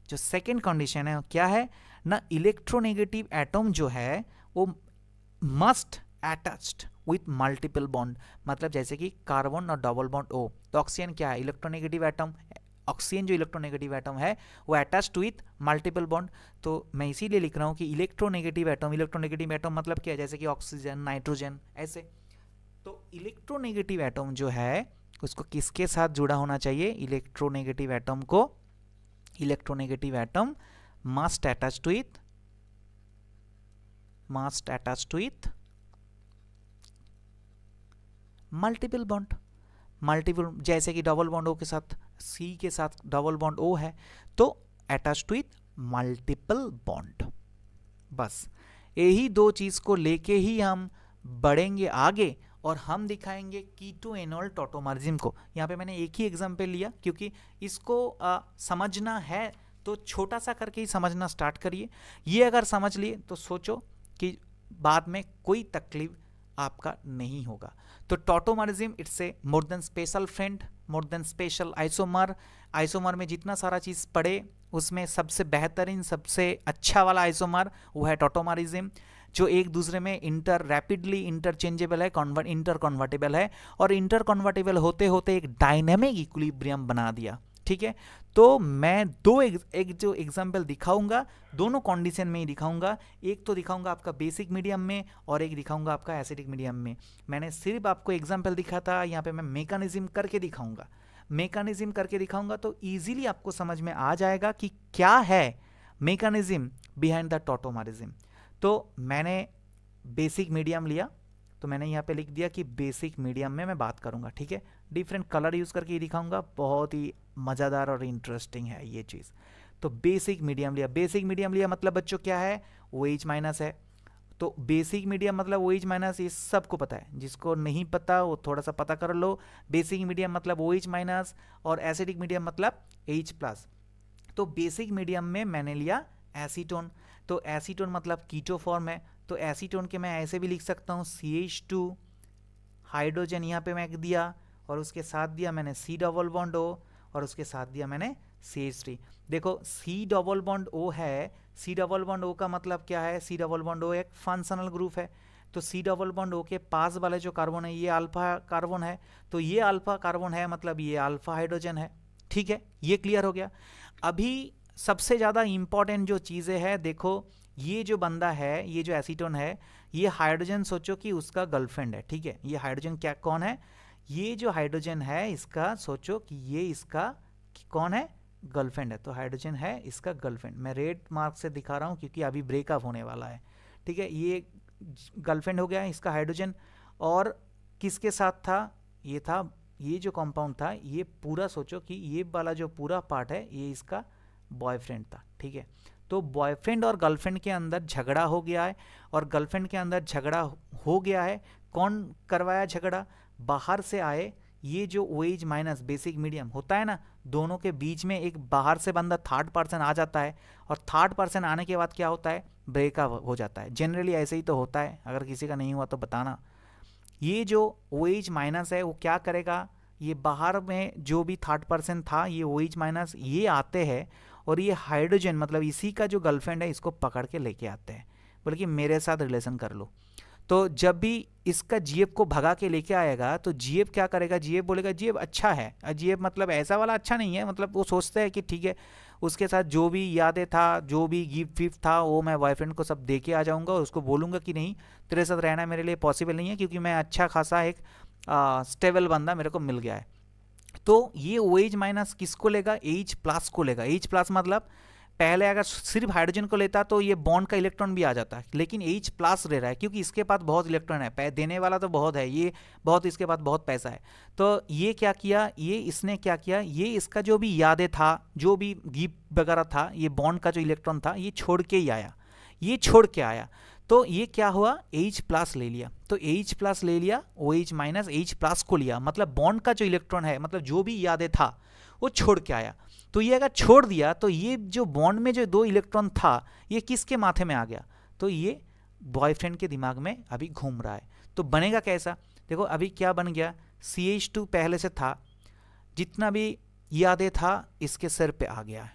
जो सेकेंड कंडीशन है क्या है ना, इलेक्ट्रोनेगेटिव एटम जो है वो must attached with multiple bond. मतलब जैसे कि कार्बन और डबल बॉन्ड O, तो ऑक्सीजन क्या है? Electronegative atom. ऑक्सीजन जो इलेक्ट्रोनेगेटिव एटम है वो अटैच्ड विथ मल्टीपल बॉन्ड। तो मैं इसीलिए लिख रहा हूँ कि इलेक्ट्रोनेगेटिव एटम। इलेक्ट्रोनेगेटिव एटम मतलब क्या है? जैसे कि ऑक्सीजन, नाइट्रोजन, ऐसे। तो इलेक्ट्रोनेगेटिव एटम जो है उसको किसके साथ जुड़ा होना चाहिए? इलेक्ट्रोनेगेटिव एटम को electronegative atom must attached with multiple bond. Multiple जैसे कि डबल बॉन्ड O के साथ C के साथ डबल बॉन्ड O है तो अटैच्ड विथ मल्टीपल बॉन्ड। बस यही दो चीज को लेके ही हम बढ़ेंगे आगे और हम दिखाएंगे कीटो एनॉल टॉटोमरिज्म को। यहाँ पे मैंने एक ही एग्जाम्पल लिया क्योंकि इसको समझना है तो छोटा सा करके ही समझना स्टार्ट करिए। ये अगर समझ लिए तो सोचो कि बाद में कोई तकलीफ आपका नहीं होगा। तो tautomerism it's a more than special friend, more than special isomer. Isomer में जितना सारा चीज पढ़े उसमें सबसे बेहतरीन सबसे अच्छा वाला आइसोमर वो है टॉटोमरिज्म, जो एक दूसरे में रैपिडली इंटरचेंजेबल है, इंटर कन्वर्टेबल है और इंटर कन्वर्टेबल होते होते एक डायनेमिक इक्विलिब्रियम बना दिया। ठीक है, तो मैं एक जो एग्जाम्पल दिखाऊंगा दोनों कंडीशन में ही दिखाऊंगा। एक तो दिखाऊंगा आपका बेसिक मीडियम में और एक दिखाऊंगा आपका एसिडिक मीडियम में। मैंने सिर्फ आपको एग्जाम्पल दिखा था, यहाँ पे मैं मैकेनिज्म करके दिखाऊंगा। मैकेनिज्म करके दिखाऊंगा तो इजीली आपको समझ में आ जाएगा कि क्या है मैकेनिज्म बिहाइंड द टॉटोमरिज्म। तो मैंने बेसिक मीडियम लिया तो मैंने यहाँ पे लिख दिया कि बेसिक मीडियम में मैं बात करूंगा। ठीक है, डिफरेंट कलर यूज करके ही दिखाऊंगा, बहुत ही मज़ेदार और इंटरेस्टिंग है ये चीज़। तो बेसिक मीडियम लिया। बेसिक मीडियम लिया मतलब बच्चों क्या है? OH माइनस है। तो बेसिक मीडियम मतलब OH माइनस, ये सबको पता है। जिसको नहीं पता वो थोड़ा सा पता कर लो। बेसिक मीडियम मतलब OH माइनस और एसिडिक मीडियम मतलब H प्लस। तो बेसिक मीडियम में मैंने लिया एसीटोन। तो एसीटोन मतलब कीटो फॉर्म है। तो एसीटोन के मैं ऐसे भी लिख सकता हूँ CH2 हाइड्रोजन यहाँ पे मैं दिया और उसके साथ दिया मैंने C डबल बॉन्ड O और उसके साथ दिया मैंने CH3। देखो C डबल बॉन्ड O है, C डबल बॉन्ड O का मतलब क्या है? C डबल बॉन्ड O एक फंक्शनल ग्रुप है। तो C डबल बॉन्ड O के पास वाले जो कार्बन है ये अल्फा कार्बन है। तो ये अल्फा कार्बन है मतलब ये अल्फा हाइड्रोजन है। ठीक है, ये क्लियर हो गया। अभी सबसे ज़्यादा इंपॉर्टेंट जो चीज़ें हैं, देखो ये जो बंदा है, ये जो एसीटोन है, ये हाइड्रोजन सोचो कि उसका गर्लफ्रेंड है। ठीक है, ये हाइड्रोजन क्या कौन है? ये जो हाइड्रोजन है इसका सोचो कि ये इसका कौन है? गर्लफ्रेंड है। तो हाइड्रोजन है इसका गर्लफ्रेंड। मैं रेड मार्क से दिखा रहा हूँ क्योंकि अभी ब्रेकअप होने वाला है। ठीक है, ये गर्लफ्रेंड हो गया इसका हाइड्रोजन। और किसके साथ था? ये था ये जो कंपाउंड था, ये पूरा सोचो कि ये वाला जो पूरा पार्ट है ये इसका बॉयफ्रेंड था, ठीक है। तो बॉयफ्रेंड और गर्लफ्रेंड के अंदर झगड़ा हो गया है, और गर्लफ्रेंड के अंदर झगड़ा हो गया है। कौन करवाया झगड़ा? बाहर से आए ये जो OH माइनस बेसिक मीडियम होता है ना, दोनों के बीच में एक बाहर से बंदा थर्ड पर्सन आ जाता है, और थर्ड पर्सन आने के बाद क्या होता है? ब्रेकअप हो जाता है। जनरली ऐसे ही तो होता है, अगर किसी का नहीं हुआ तो बताना। ये जो OH माइनस है वो क्या करेगा? ये बाहर में जो भी थर्ड पर्सन था, ये OH माइनस ये आते हैं, और ये हाइड्रोजन मतलब इसी का जो गर्लफ्रेंड है इसको पकड़ के लेके आते हैं, बोले कि मेरे साथ रिलेशन कर लो। तो जब भी इसका GF को भगा के लेके आएगा तो GF क्या करेगा? GF बोलेगा GF अच्छा है। GF मतलब ऐसा वाला अच्छा नहीं है, मतलब वो सोचते हैं कि ठीक है, उसके साथ जो भी यादें था, जो भी गिफ्ट विफ्ट था, वो मैं बॉयफ्रेंड को सब दे के आ जाऊँगा, और उसको बोलूँगा कि नहीं, तेरे साथ रहना मेरे लिए पॉसिबल नहीं है, क्योंकि मैं अच्छा खासा एक स्टेबल बंदा मेरे को मिल गया है। तो ये OH माइनस किसको लेगा? H प्लस को लेगा। H प्लस मतलब पहले अगर सिर्फ हाइड्रोजन को लेता तो ये बॉन्ड का इलेक्ट्रॉन भी आ जाता है, लेकिन H प्लस ले रहा है क्योंकि इसके पास बहुत इलेक्ट्रॉन है, देने वाला तो बहुत है, ये बहुत, इसके पास बहुत पैसा है। तो ये क्या किया? ये इसने क्या किया? ये इसका जो भी यादें था, जो भी गिफ्ट वगैरह था, ये बॉन्ड का जो इलेक्ट्रॉन था ये छोड़ के ही आया, ये छोड़ के आया। तो ये क्या हुआ? H प्लस ले लिया। तो H प्लस ले लिया, OH माइनस H प्लस को लिया, मतलब बॉन्ड का जो इलेक्ट्रॉन है, मतलब जो भी यादें था वो छोड़ के आया। तो ये अगर छोड़ दिया तो ये जो बॉन्ड में जो 2 इलेक्ट्रॉन था ये किसके माथे में आ गया? तो ये बॉयफ्रेंड के दिमाग में अभी घूम रहा है। तो बनेगा कैसा? देखो अभी क्या बन गया? CH2 पहले से था, जितना भी यादें था इसके सिर पे आ गया है,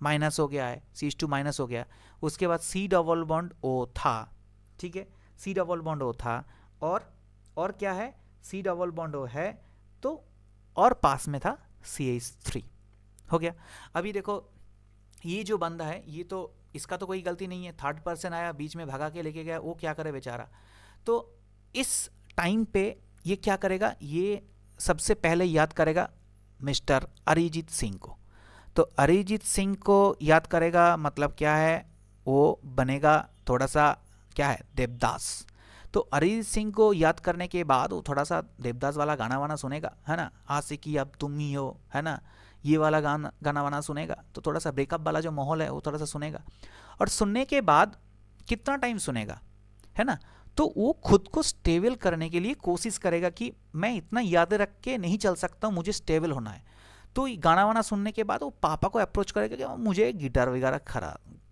माइनस हो गया है, CH2 माइनस हो गया। उसके बाद C डबल बॉन्ड O था, ठीक है, C डबल बॉन्ड O था, और क्या है? C डबल बॉन्ड O है, तो और पास में था CH3, हो गया। अभी देखो ये जो बंदा है, ये तो इसका तो कोई गलती नहीं है, थर्ड पर्सन आया बीच में भगा के लेके गया, वो क्या करे बेचारा। तो इस टाइम पे ये क्या करेगा? ये सबसे पहले याद करेगा मिस्टर अरिजीत सिंह को। तो अरिजीत सिंह को याद करेगा, मतलब क्या है? वो बनेगा थोड़ा सा क्या है? देवदास। तो अरिजीत सिंह को याद करने के बाद वो थोड़ा सा देवदास वाला गाना वाना सुनेगा, है ना, आशिकी अब तुम ही हो, है ना, ये वाला गाना वाना सुनेगा, तो थोड़ा सा ब्रेकअप वाला जो माहौल है वो थोड़ा सा सुनेगा। और सुनने के बाद कितना टाइम सुनेगा, है ना, तो वो खुद को स्टेबल करने के लिए कोशिश करेगा कि मैं इतना याद रख के नहीं चल सकता हूँ, मुझे स्टेबल होना है। तो गाना वाना सुनने के बाद वो पापा को अप्रोच करेगा कि मुझे गिटार वगैरह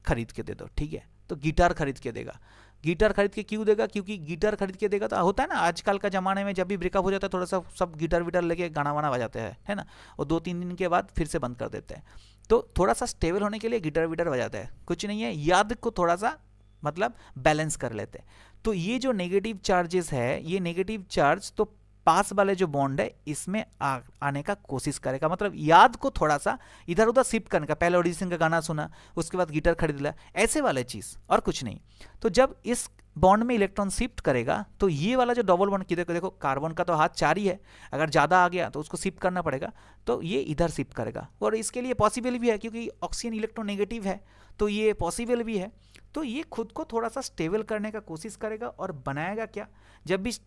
खरीद के दे दो, ठीक है। तो गिटार खरीद के देगा। गिटार खरीद के क्यों देगा? क्योंकि गिटार खरीद के देगा तो होता है ना, आजकल का ज़माने में जब भी ब्रेकअप हो जाता है थोड़ा सा सब गिटार विटार लेके गाना वाना बजाते हैं, है ना, और 2-3 दिन के बाद फिर से बंद कर देते हैं। तो थोड़ा सा स्टेबल होने के लिए गिटार विटार बजाते हैं, कुछ नहीं है, याद को थोड़ा सा मतलब बैलेंस कर लेते हैं। तो ये जो नेगेटिव चार्जेस है, ये नेगेटिव चार्ज तो पास वाले जो बॉन्ड है इसमें आने का कोशिश करेगा, मतलब याद को थोड़ा सा इधर उधर शिफ्ट करने का। पहले अरिजीत सिंह का गाना सुना, उसके बाद गिटार खरीद लिया, ऐसे वाले चीज़ और कुछ नहीं। तो जब इस बॉन्ड में इलेक्ट्रॉन शिफ्ट करेगा तो ये वाला जो डबल बॉन्ड की देखो कार्बन का तो हाथ 4 ही है, अगर ज़्यादा आ गया तो उसको शिफ्ट करना पड़ेगा, तो ये इधर शिफ्ट करेगा। और इसके लिए पॉसिबल भी है क्योंकि ऑक्सीजन इलेक्ट्रोनेगेटिव है, तो ये पॉसिबल भी है। तो ये खुद को थोड़ा सा स्टेबल करने का कोशिश करेगा और बनाएगा क्या, जब भी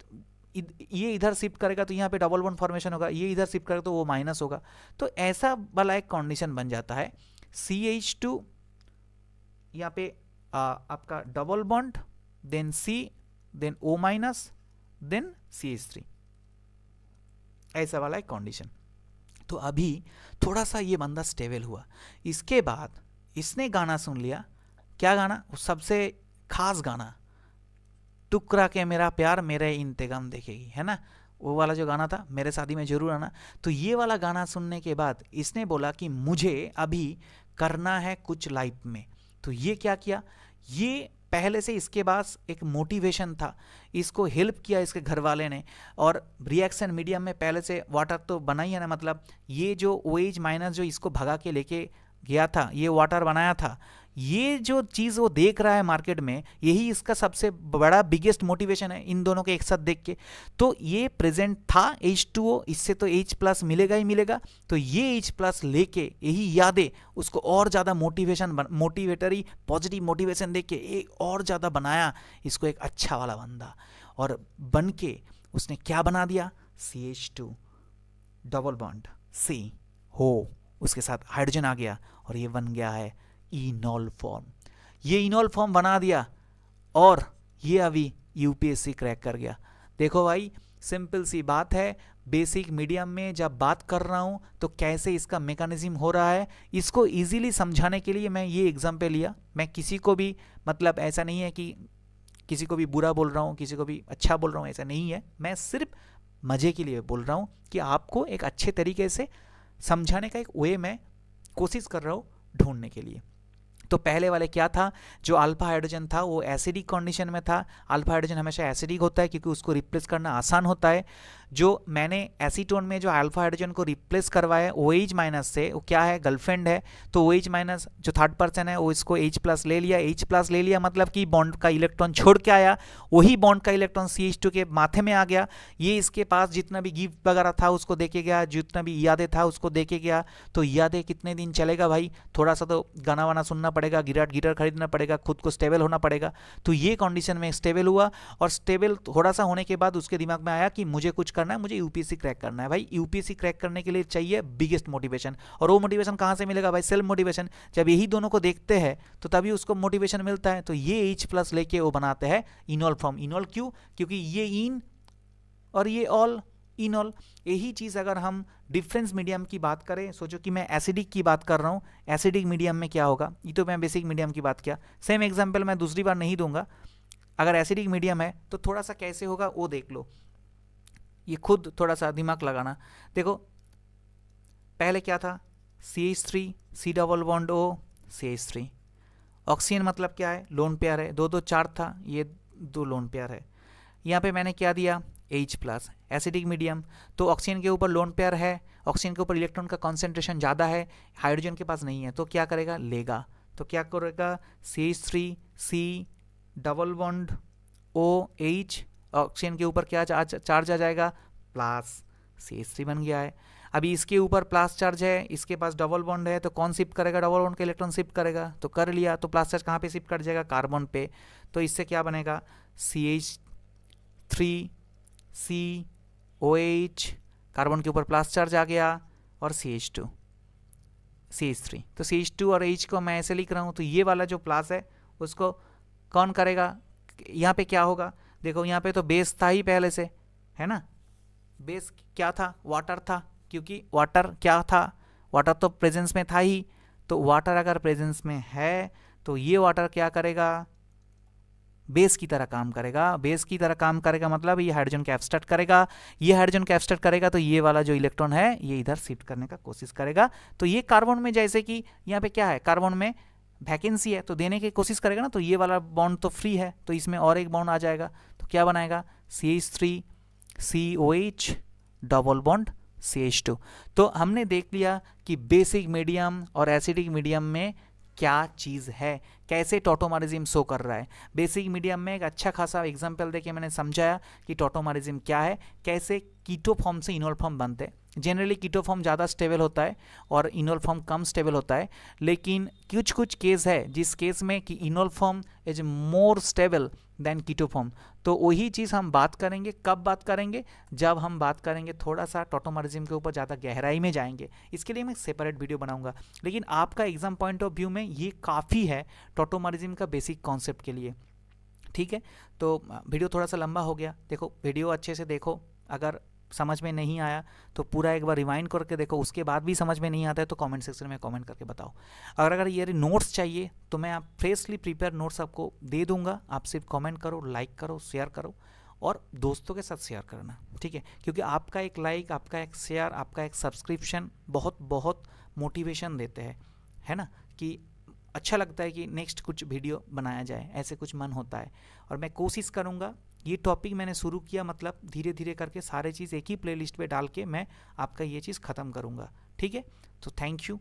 ये इधर शिफ्ट करेगा तो यहाँ पे डबल बॉन्ड फॉर्मेशन होगा, ये इधर शिफ्ट करेगा तो वो माइनस होगा। तो ऐसा वाला एक कंडीशन बन जाता है। CH2 यहाँ पे आपका double bond, then C, then O minus, then CH3, ऐसा वाला एक कंडीशन। तो अभी थोड़ा सा ये बंदा स्टेबल हुआ। इसके बाद इसने गाना सुन लिया, क्या गाना? सबसे खास गाना, टुकरा के मेरा प्यार मेरे इंतकाम देखेगी, है ना, वो वाला जो गाना था, मेरे शादी में जरूर आना। तो ये वाला गाना सुनने के बाद इसने बोला कि मुझे अभी करना है कुछ लाइफ में। तो ये क्या किया? ये पहले से इसके पास एक मोटिवेशन था, इसको हेल्प किया इसके घर वाले ने, और रिएक्शन मीडियम में पहले से वाटर तो बना ही है ना, मतलब ये जो OH माइनस जो इसको भगा के लेके गया था, ये वाटर बनाया था। ये जो चीज़ वो देख रहा है मार्केट में, यही इसका सबसे बड़ा बिगेस्ट मोटिवेशन है इन दोनों के एक साथ देख के। तो ये प्रेजेंट था H2O, इससे तो H प्लस मिलेगा ही मिलेगा। तो ये H प्लस लेके यही यादें उसको और ज़्यादा मोटिवेटरी पॉजिटिव मोटिवेशन देख के एक और ज़्यादा बनाया इसको एक अच्छा वाला बंदा। और बन के उसने क्या बना दिया? CH2 डबल बॉन्ड सी हो, उसके साथ हाइड्रोजन आ गया और ये बन गया है इनॉल फॉर्म। ये इनॉल फॉर्म बना दिया और ये अभी यूपीएससी क्रैक कर गया। देखो भाई सिंपल सी बात है, बेसिक मीडियम में जब बात कर रहा हूँ तो कैसे इसका मैकेनिज्म हो रहा है, इसको इजीली समझाने के लिए मैं ये एग्जाम्पल लिया। मैं किसी को भी मतलब ऐसा नहीं है कि किसी को भी बुरा बोल रहा हूँ, किसी को भी अच्छा बोल रहा हूँ, ऐसा नहीं है। मैं सिर्फ मज़े के लिए बोल रहा हूँ कि आपको एक अच्छे तरीके से समझाने का एक वे मैं कोशिश कर रहा हूँ ढूंढने के लिए। तो पहले वाले क्या था, जो अल्फा हाइड्रोजन था वो एसिडिक कंडीशन में था। अल्फा हाइड्रोजन हमेशा एसिडिक होता है क्योंकि उसको रिप्लेस करना आसान होता है। जो मैंने एसीटोन में जो अल्फा हाइड्रोजन को रिप्लेस करवाया OH माइनस से, वो क्या है, गर्लफ्रेंड है, तो OH माइनस जो थर्ड पर्सन है वो इसको H प्लस ले लिया। H प्लस ले लिया मतलब कि बॉन्ड का इलेक्ट्रॉन छोड़ के आया, वही बॉन्ड का इलेक्ट्रॉन CH2 के माथे में आ गया। ये इसके पास जितना भी गिफ्ट वगैरह था उसको देके गया, जितना भी यादें था उसको देके गया। तो यादें कितने दिन चलेगा भाई, थोड़ा सा तो गाना वाना सुनना पड़ेगा, गिटार खरीदना पड़ेगा, खुद को स्टेबल होना पड़ेगा। तो ये कंडीशन में स्टेबल हुआ और स्टेबल थोड़ा सा होने के बाद उसके दिमाग में आया कि मुझे कुछ करना है, मुझे यूपीएससी क्रैक करना है। भाई यूपीएससी क्रैक करने के लिए चाहिए बिगेस्ट मोटिवेशन, और वो मोटिवेशन कहाँ से मिलेगा भाई, सेल्फ मोटिवेशन। जब यही दोनों को देखते हैं तो तभी उसको मोटिवेशन मिलता है। तो ये H प्लस लेके वो बनाते हैं इनॉल फॉर्म। इनॉल क्यों, क्योंकि ये इन और ये ऑल, इनॉल। यही चीज़ अगर हम डिफरेंस मीडियम की बात करें, सोचो कि मैं एसिडिक की बात कर रहा हूँ, एसिडिक मीडियम में क्या होगा, ये तो मैं बेसिक मीडियम की बात किया। सेम एग्जांपल मैं दूसरी बार नहीं दूंगा। अगर एसिडिक मीडियम है तो थोड़ा सा कैसे होगा वो देख लो, ये खुद थोड़ा सा दिमाग लगाना। देखो पहले क्या था, CH3 C double bond O CH3। Oxygen मतलब क्या है, लोन पेयर है, 2 2 4 था, ये 2 लोन पेयर है। यहाँ पे मैंने क्या दिया, H प्लस, एसिडिक मीडियम। तो ऑक्सीजन के ऊपर लोन पेयर है, ऑक्सीजन के ऊपर इलेक्ट्रॉन का कॉन्सेंट्रेशन ज़्यादा है, हाइड्रोजन के पास नहीं है, तो क्या करेगा, लेगा। तो क्या करेगा, CH3 C double bond OH, oxygen के ऊपर क्या चार्ज आ जाएगा, प्लस, CH3 बन गया है। अभी इसके ऊपर प्लस चार्ज है, इसके पास डबल बॉन्ड है, तो कौन शिफ्ट करेगा, डबल बॉन्ड का इलेक्ट्रॉन शिफ्ट करेगा। तो कर लिया, तो प्लस चार्ज कहाँ पे शिफ्ट कर जाएगा, कार्बन पे। तो इससे क्या बनेगा, CH3 COH, कार्बन के ऊपर प्लस चार्ज आ गया, और CH2 CH3। तो CH2 और H को मैं ऐसे लिख रहा हूँ। तो ये वाला जो प्लस है उसको कौन करेगा, यहाँ पे क्या होगा, देखो यहाँ पे तो बेस था ही पहले से, है ना। बेस क्या था, वाटर था, क्योंकि वाटर क्या था, वाटर तो प्रेजेंस में था ही। तो वाटर अगर प्रेजेंस में है तो ये वाटर क्या करेगा, बेस की तरह काम करेगा। बेस की तरह काम करेगा मतलब ये हाइड्रोजन को एब्स्ट्रैक्ट करेगा, ये हाइड्रोजन को एब्स्ट्रैक्ट करेगा तो ये वाला जो इलेक्ट्रॉन है ये इधर शिफ्ट करने का कोशिश करेगा। तो ये कार्बन में, जैसे कि यहाँ पे क्या है, कार्बन में वैकेंसी है तो देने की कोशिश करेगा ना, तो ये वाला बॉन्ड तो फ्री है, तो इसमें और एक बॉन्ड आ जाएगा। तो क्या बनाएगा, CH3 COH double bond CH2। तो हमने देख लिया कि बेसिक मीडियम और एसिडिक मीडियम में क्या चीज़ है, कैसे टॉटोमरिज्म शो कर रहा है। बेसिक मीडियम में एक अच्छा खासा एग्जांपल देके मैंने समझाया कि टॉटोमरिज्म क्या है, कैसे कीटो फॉर्म से इनॉल फॉर्म बनते हैं। जनरली कीटो फॉर्म ज़्यादा स्टेबल होता है और इनॉल फॉर्म कम स्टेबल होता है, लेकिन कुछ केस है जिस केस में कि enol form is more stable than keto form. तो वही चीज़ हम बात करेंगे, कब बात करेंगे, जब हम बात करेंगे थोड़ा सा टॉटोमरिज्म के ऊपर ज़्यादा गहराई में जाएंगे। इसके लिए मैं सेपरेट वीडियो बनाऊंगा, लेकिन आपका एग्जाम पॉइंट ऑफ व्यू में ये काफ़ी है टॉटोमरिज्म का बेसिक कॉन्सेप्ट के लिए। ठीक है, तो वीडियो थोड़ा सा लंबा हो गया। देखो वीडियो अच्छे से देखो, अगर समझ में नहीं आया तो पूरा एक बार रिवाइंड करके देखो, उसके बाद भी समझ में नहीं आता है तो कमेंट सेक्शन में कमेंट करके बताओ। अगर ये नोट्स चाहिए तो मैं आप फ्रेशली प्रिपेयर नोट्स आपको दे दूंगा। आप सिर्फ कमेंट करो, लाइक करो, शेयर करो और दोस्तों के साथ शेयर करना, ठीक है, क्योंकि आपका एक लाइक, आपका एक शेयर, आपका एक सब्सक्रिप्शन बहुत बहुत मोटिवेशन देते हैं, है ना, कि अच्छा लगता है कि नेक्स्ट कुछ वीडियो बनाया जाए, ऐसे कुछ मन होता है। और मैं कोशिश करूँगा, ये टॉपिक मैंने शुरू किया मतलब धीरे धीरे करके सारे चीज़ एक ही प्लेलिस्ट पे डाल के मैं आपका ये चीज़ ख़त्म करूँगा, ठीक है। तो thank you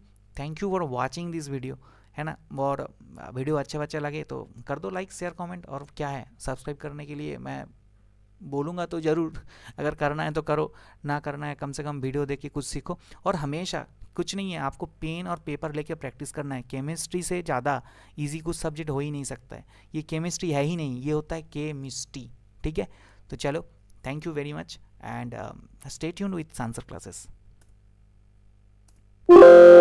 for watching this video, है ना। और वीडियो अच्छा लगे तो कर दो लाइक, शेयर, कमेंट, और क्या है, सब्सक्राइब करने के लिए मैं बोलूँगा तो ज़रूर, अगर करना है तो करो, ना करना है कम से कम वीडियो देख के कुछ सीखो। और हमेशा कुछ नहीं है, आपको पेन और पेपर लेके प्रैक्टिस करना है। केमिस्ट्री से ज़्यादा इजी कुछ सब्जेक्ट हो ही नहीं सकता है, ये केमिस्ट्री है ही नहीं, ये होता है केमिस्ट्री, ठीक है। तो चलो, thank you very much and stay tuned with science classes. है।